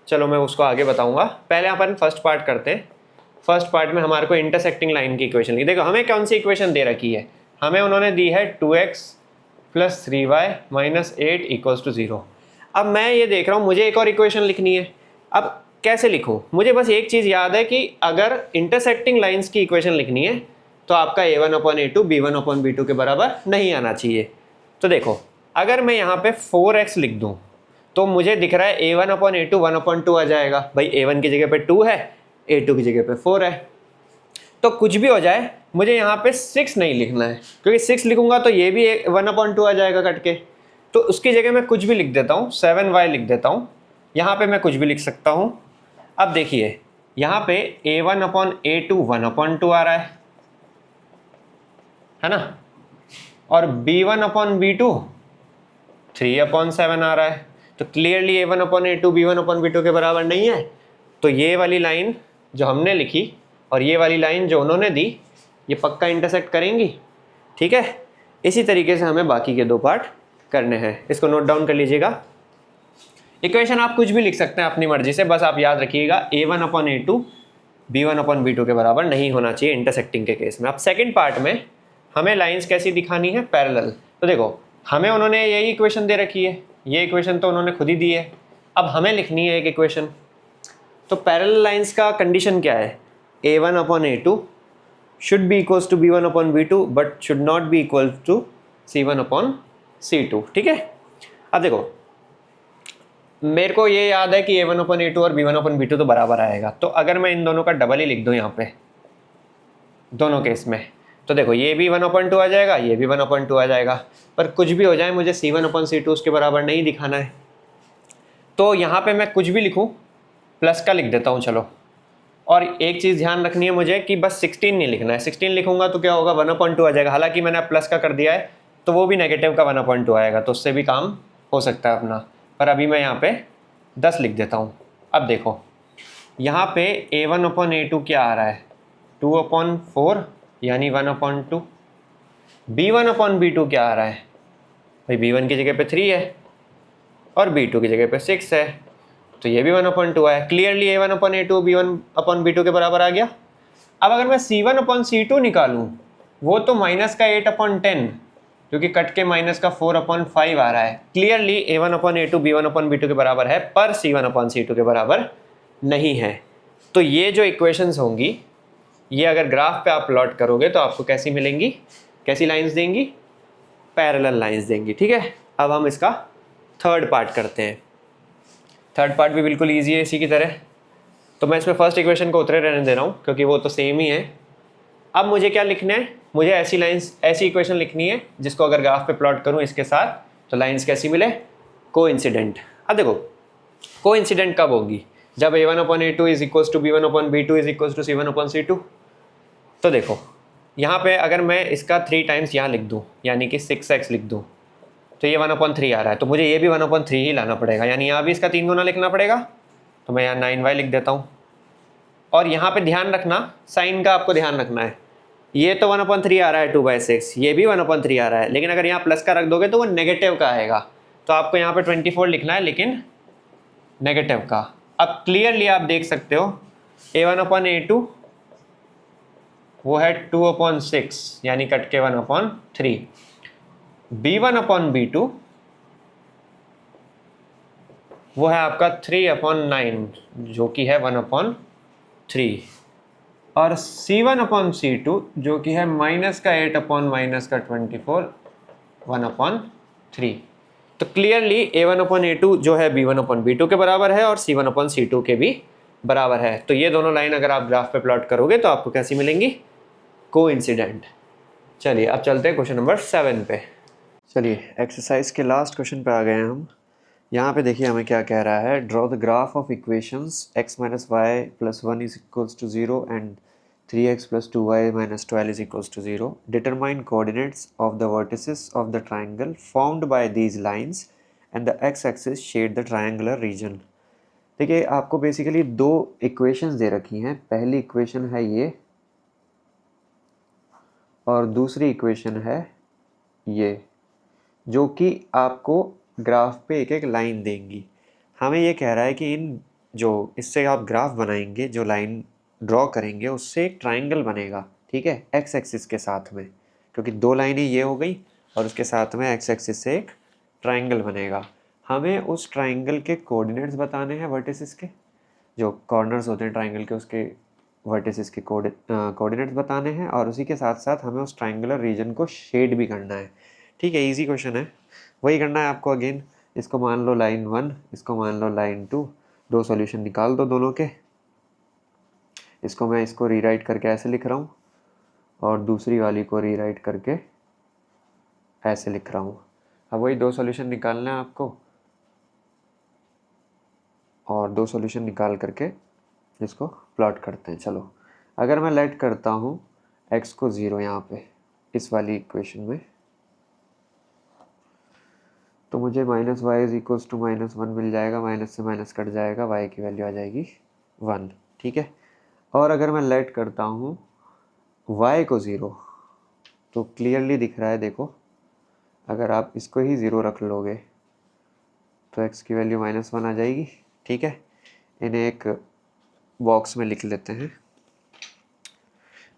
चलो मैं उसको आगे बताऊंगा, पहले अपन फर्स्ट पार्ट करते हैं। फर्स्ट पार्ट में हमारे को इंटरसेक्टिंग लाइन की इक्वेशन लिखी। देखो हमें कौन सी इक्वेशन दे रखी है, हमें उन्होंने दी है 2x plus 3y minus 8 equals to 0। अब मैं ये देख रहा हूँ मुझे एक और इक्वेशन लिखनी है। अब कैसे लिखूँ, मुझे बस एक चीज़ याद है कि अगर इंटरसेक्टिंग लाइन्स की इक्वेशन लिखनी है तो आपका a1 upon a2 b1 upon b2 के बराबर नहीं आना चाहिए। तो देखो अगर मैं यहाँ पे 4x लिख दूँ तो मुझे दिख रहा है a1 अपॉन a2 1 अपॉन 2 आ जाएगा। भाई a1 की जगह पे 2 है, a2 की जगह पे 4 है, तो कुछ भी हो जाए मुझे यहाँ पे 6 नहीं लिखना है, क्योंकि 6 लिखूंगा तो ये भी 1 अपॉन 2 आ जाएगा कट के। तो उसकी जगह मैं कुछ भी लिख देता हूँ, 7y लिख देता हूँ। यहाँ पे मैं कुछ भी लिख सकता हूँ। अब देखिए यहाँ पे a1 अपॉन a2 1 अपॉन 2 आ रहा है ना, और b1 अपॉन b2 3 अपॉन 7 आ रहा है। तो clearly a1 upon a2 b1 upon b2 के बराबर नहीं है। तो ये वाली लाइन जो हमने लिखी और ये वाली लाइन जो उन्होंने दी ये पक्का इंटरसेक्ट करेंगी, ठीक है। इसी तरीके से हमें बाकी के दो पार्ट करने हैं, इसको नोट डाउन कर लीजिएगा। इक्वेशन आप कुछ भी लिख सकते हैं अपनी मर्जी से, बस आप याद रखिएगा a1 upon a2 b1 upon b2 के बराबर नहीं होना चाहिए इंटरसेक्टिंग के केस में। अब सेकेंड पार्ट में हमें लाइंस कैसी दिखानी है, पैरेलल। तो देखो हमें उन्होंने यही इक्वेशन दे रखी है, ये इक्वेशन तो उन्होंने खुद ही दी है। अब हमें लिखनी है एक इक्वेशन, तो पैरेलल लाइंस का कंडीशन क्या है, a1 upon a2 should be equals to b1 upon b2 but should not be equal to c1 upon c2, ठीक है। अब देखो मेरे को ये याद है कि a1 अपॉन a2 और b1 अपॉन b2 तो बराबर आएगा, तो अगर मैं इन दोनों का डबल ही लिख दूँ यहाँ पे दोनों केस में, तो देखो ये भी 1 अपॉन 2 आ जाएगा, ये भी 1 अपॉन 2 आ जाएगा। पर कुछ भी हो जाए मुझे c1 अपॉन c2 उसके बराबर नहीं दिखाना है। तो यहाँ पे मैं कुछ भी लिखूँ, प्लस का लिख देता हूँ चलो। और एक चीज़ ध्यान रखनी है मुझे कि बस 16 नहीं लिखना है, 16 लिखूंगा तो क्या होगा 1 अपॉन 2 आ जाएगा। हालांकि मैंने प्लस का कर दिया है तो वो भी नेगेटिव का 1 अपॉन 2 आएगा, तो उससे भी काम हो सकता है अपना। पर अभी मैं यहाँ पे 10 लिख देता हूँ। अब देखो यहाँ पे a1 अपॉन a2 क्या आ रहा है, 2 अपॉन 4 यानी 1 अपॉन 2। b1 अपॉन b2 क्या आ रहा है, भाई b1 की जगह पे 3 है और b2 की जगह पे 6 है, तो ये भी 1 अपॉन 2 है। Clearly a1 upon a2 b1 upon b2 के बराबर आ गया। अब अगर मैं C1 अपॉन C2 निकालूं, वो तो माइनस का 8 अपॉन 10, क्योंकि कट के माइनस का 4 अपॉन 5 आ रहा है। Clearly A1 upon A2 B1 upon B2 के बराबर है, पर C1 अपॉन C2 के बराबर नहीं है। तो ये जो इक्वेशंस होंगी, ये अगर ग्राफ पे आप प्लॉट करोगे तो आपको कैसी मिलेंगी, कैसी लाइंस देंगी, पैरेलल लाइंस देंगी। ठीक है, अब हम इसका थर्ड पार्ट करते हैं। थर्ड पार्ट भी बिल्कुल ईजी है इसी की तरह, तो मैं इसमें फर्स्ट इक्वेशन को उतरे रहने दे रहा हूँ क्योंकि वो तो सेम ही है। अब मुझे क्या लिखना है, मुझे ऐसी लाइंस, ऐसी इक्वेशन लिखनी है जिसको अगर ग्राफ पे प्लॉट करूँ इसके साथ तो लाइंस कैसी मिले, कोइंसिडेंट। अब देखो कोइंसिडेंट कब होगी, जब A1 upon A2 is equal to B1 upon B2 is equal to C1 upon C2। तो देखो यहाँ पे अगर मैं इसका 3 टाइम्स यहाँ लिख दूँ, यानी कि 6x लिख दूँ, तो ये 1/3 आ रहा है, तो मुझे ये भी 1/3 ही लाना पड़ेगा, यानी यहाँ भी इसका 3 गुना लिखना पड़ेगा। तो मैं यहाँ 9y लिख देता हूँ। और यहाँ पे ध्यान रखना, साइन का आपको ध्यान रखना है, ये तो 1/3 आ रहा है 2/6, ये भी 1/3 आ रहा है, लेकिन अगर यहाँ प्लस का रख दोगे तो वो नेगेटिव का आएगा, तो आपको यहाँ पे 24 लिखना है, लेकिन नेगेटिव का। अब क्लियरली आप देख सकते हो A1/A2 वो है 2/6, यानी कट के 1/3। B1/B2 वो है आपका 3/9, जो कि है 1/3। और C1/C2 जो कि है माइनस का 8 अपॉन माइनस का 24, 1/3। तो क्लियरली A1/A2 जो है B1/B2 के बराबर है और C1/C2 के भी बराबर है। तो ये दोनों लाइन अगर आप ग्राफ पे प्लॉट करोगे तो आपको कैसी मिलेंगी, कोइंसिडेंट। चलिए अब चलते हैं क्वेश्चन नंबर 7 पे। चलिए एक्सरसाइज के लास्ट क्वेश्चन पे आ गए हैं हम। यहाँ पे देखिए हमें क्या कह रहा है, draw the graph of equations x minus y plus 1 is equals to 0 and 3x plus 2y minus 12 is equals to 0। Determine coordinates of the vertices of the triangle formed by these lines and the x axis shade the triangular region. देखिए आपको basically दो equations दे रखी हैं, पहली equation है ये और दूसरी इक्वेशन है ये, जो कि आपको ग्राफ पे एक एक लाइन देंगी। हमें ये कह रहा है कि इन जो इससे आप ग्राफ बनाएंगे, जो लाइन ड्रॉ करेंगे उससे एक ट्राइंगल बनेगा, ठीक है, एक्स एक्सिस के साथ में, क्योंकि दो लाइनें ये हो गई और उसके साथ में एक्स एक्सिस से एक ट्राइंगल बनेगा। हमें उस ट्राइंगल के कोऑर्डिनेट्स बताने हैं, वर्टिसेस के जो कॉर्नर्स होते हैं ट्राइंगल के, उसके वर्टिसेस के कोऑर्डिनेट्स बताने हैं, और उसी के साथ साथ हमें उस ट्राइंगुलर रीजन को शेड भी करना है। ठीक है, इजी क्वेश्चन है, वही करना है आपको। अगेन इसको मान लो लाइन 1, इसको मान लो लाइन 2, दो सॉल्यूशन निकाल दो दोनों के। इसको मैं इसको रीराइट करके ऐसे लिख रहा हूँ और दूसरी वाली को रीराइट करके ऐसे लिख रहा हूँ। अब वही दो सॉल्यूशन निकालना है आपको और दो सॉल्यूशन निकाल करके इसको प्लॉट करते हैं। चलो अगर मैं लेट करता हूँ x को 0 यहाँ पे इस वाली इक्वेशन में, तो मुझे minus y is equals to -1 मिल जाएगा, माइनस से माइनस कट जाएगा, y की वैल्यू आ जाएगी 1। ठीक है, और अगर मैं लेट करता हूँ y को 0, तो क्लियरली दिख रहा है, देखो अगर आप इसको ही 0 रख लोगे तो x की वैल्यू -1 आ जाएगी। ठीक है, इन्हें एक बॉक्स में लिख लेते हैं।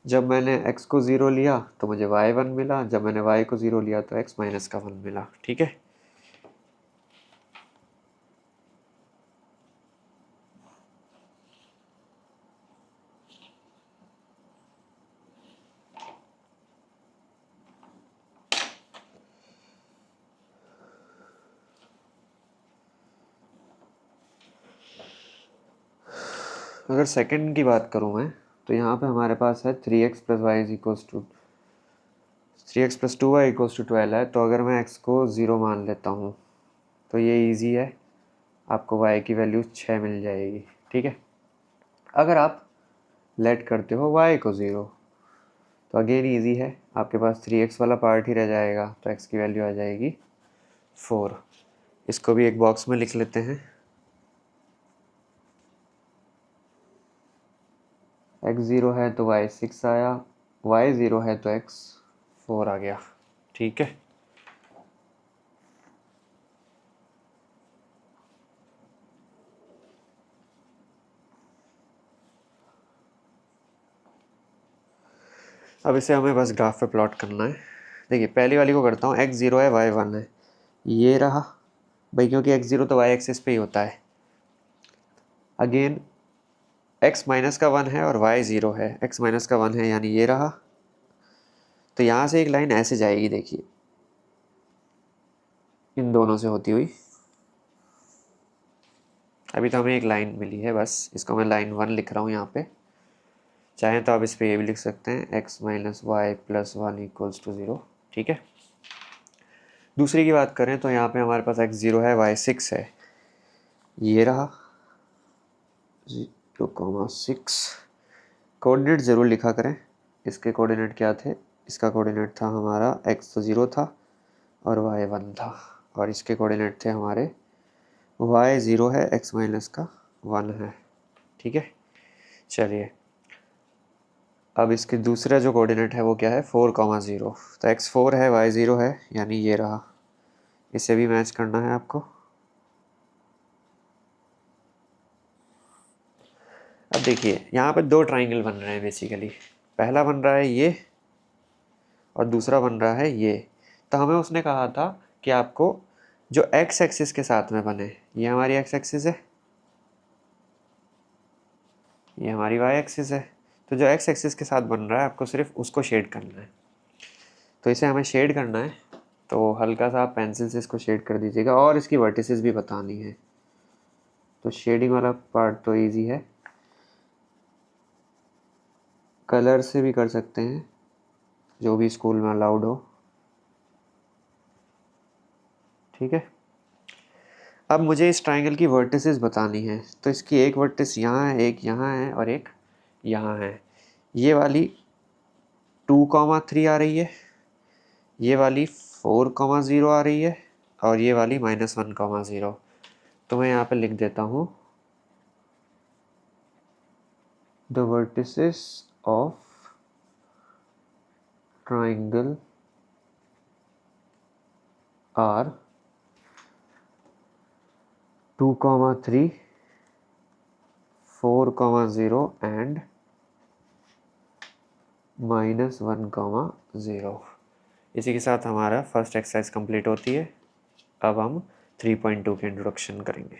जब मैंने x को 0 लिया तो मुझे y1 मिला, जब मैंने y को 0 लिया तो x माइनस का 1 मिला। ठीक है, अगर सेकंड की बात करूँ मैं तो यहाँ पे हमारे पास है 3x plus y is equals to 3x plus 2y equals to 12 है। तो अगर मैं x को 0 मान लेता हूँ तो ये इजी है, आपको y की वैल्यू 6 मिल जाएगी। ठीक है, अगर आप लेट करते हो y को 0 तो अगेन इजी है, आपके पास 3x वाला पार्ट ही रह जाएगा, तो x की वैल्यू आ जाएगी 4। इसको भी एक बॉक्स में लिख लेते हैं। x 0 है तो y 6 आया, y 0 है तो x 4 आ गया। ठीक है, अब इसे हमें बस ग्राफ पे प्लॉट करना है। देखिए पहली वाली को करता हूँ, x0 है y1 है, ये रहा भाई, क्योंकि x0 तो y एक्सिस पे ही होता है। अगेन x माइनस का 1 है और y 0 है, x माइनस का 1 है यानी ये रहा। तो यहाँ से एक लाइन ऐसे जाएगी, देखिए इन दोनों से होती हुई। अभी तो हमें एक लाइन मिली है बस, इसको मैं लाइन 1 लिख रहा हूँ यहाँ पे। चाहें तो आप इस पर ये भी लिख सकते हैं, x minus y plus 1 equals to 0। ठीक है। दूसरी की बात करें तो यहाँ पे हमारे पास x0 है, y6 है, ये रहा 0,6। कोऑर्डिनेट ज़रूर लिखा करें। इसके कोऑर्डिनेट क्या थे, इसका कोऑर्डिनेट था हमारा x तो 0 था और y 1 था, और इसके कोऑर्डिनेट थे हमारे y 0 है, x माइनस का 1 है। ठीक है। चलिए अब इसके दूसरा जो कोऑर्डिनेट है वो क्या है, 4,0। तो x 4 है, y 0 है, यानी ये रहा। इसे भी मैच करना है आपको। अब देखिए यहाँ पे दो ट्राइंगल बन रहे हैं बेसिकली। पहला बन रहा है ये और दूसरा बन रहा है ये। तो हमें उसने कहा था कि आपको जो x एक्सिस के साथ में बने, ये हमारी x एक्सिस है, ये हमारी y एक्सिस है। तो जो x एक्सिस के साथ बन रहा है आपको सिर्फ उसको शेड करना है। तो इसे हमें शेड करना है, तो हल्का सा आप पेंसिल से इसको शेड कर दीजिएगा, और इसकी वर्टिसेस भी बतानी है। तो शेडिंग वाला पार्ट तो इजी है, कलर से भी कर सकते हैं, जो भी स्कूल में अलाउड हो। ठीक है। अब मुझे इस ट्राइंगल की वर्टिसेस बतानी है, तो इसकी एक वर्टिस यहाँ है, एक यहाँ है और एक यहाँ है। ये वाली 2,3 आ रही है, ये वाली 4,0 आ रही है, और ये वाली -1,0। तो मैं यहाँ पे लिख देता हूँ, the vertices of triangle are 2,3, 4,0 and -1,0। इसी के साथ हमारा फर्स्ट एक्सरसाइज कंप्लीट होती है। अब हम 3.2 के इंट्रोडक्शन करेंगे।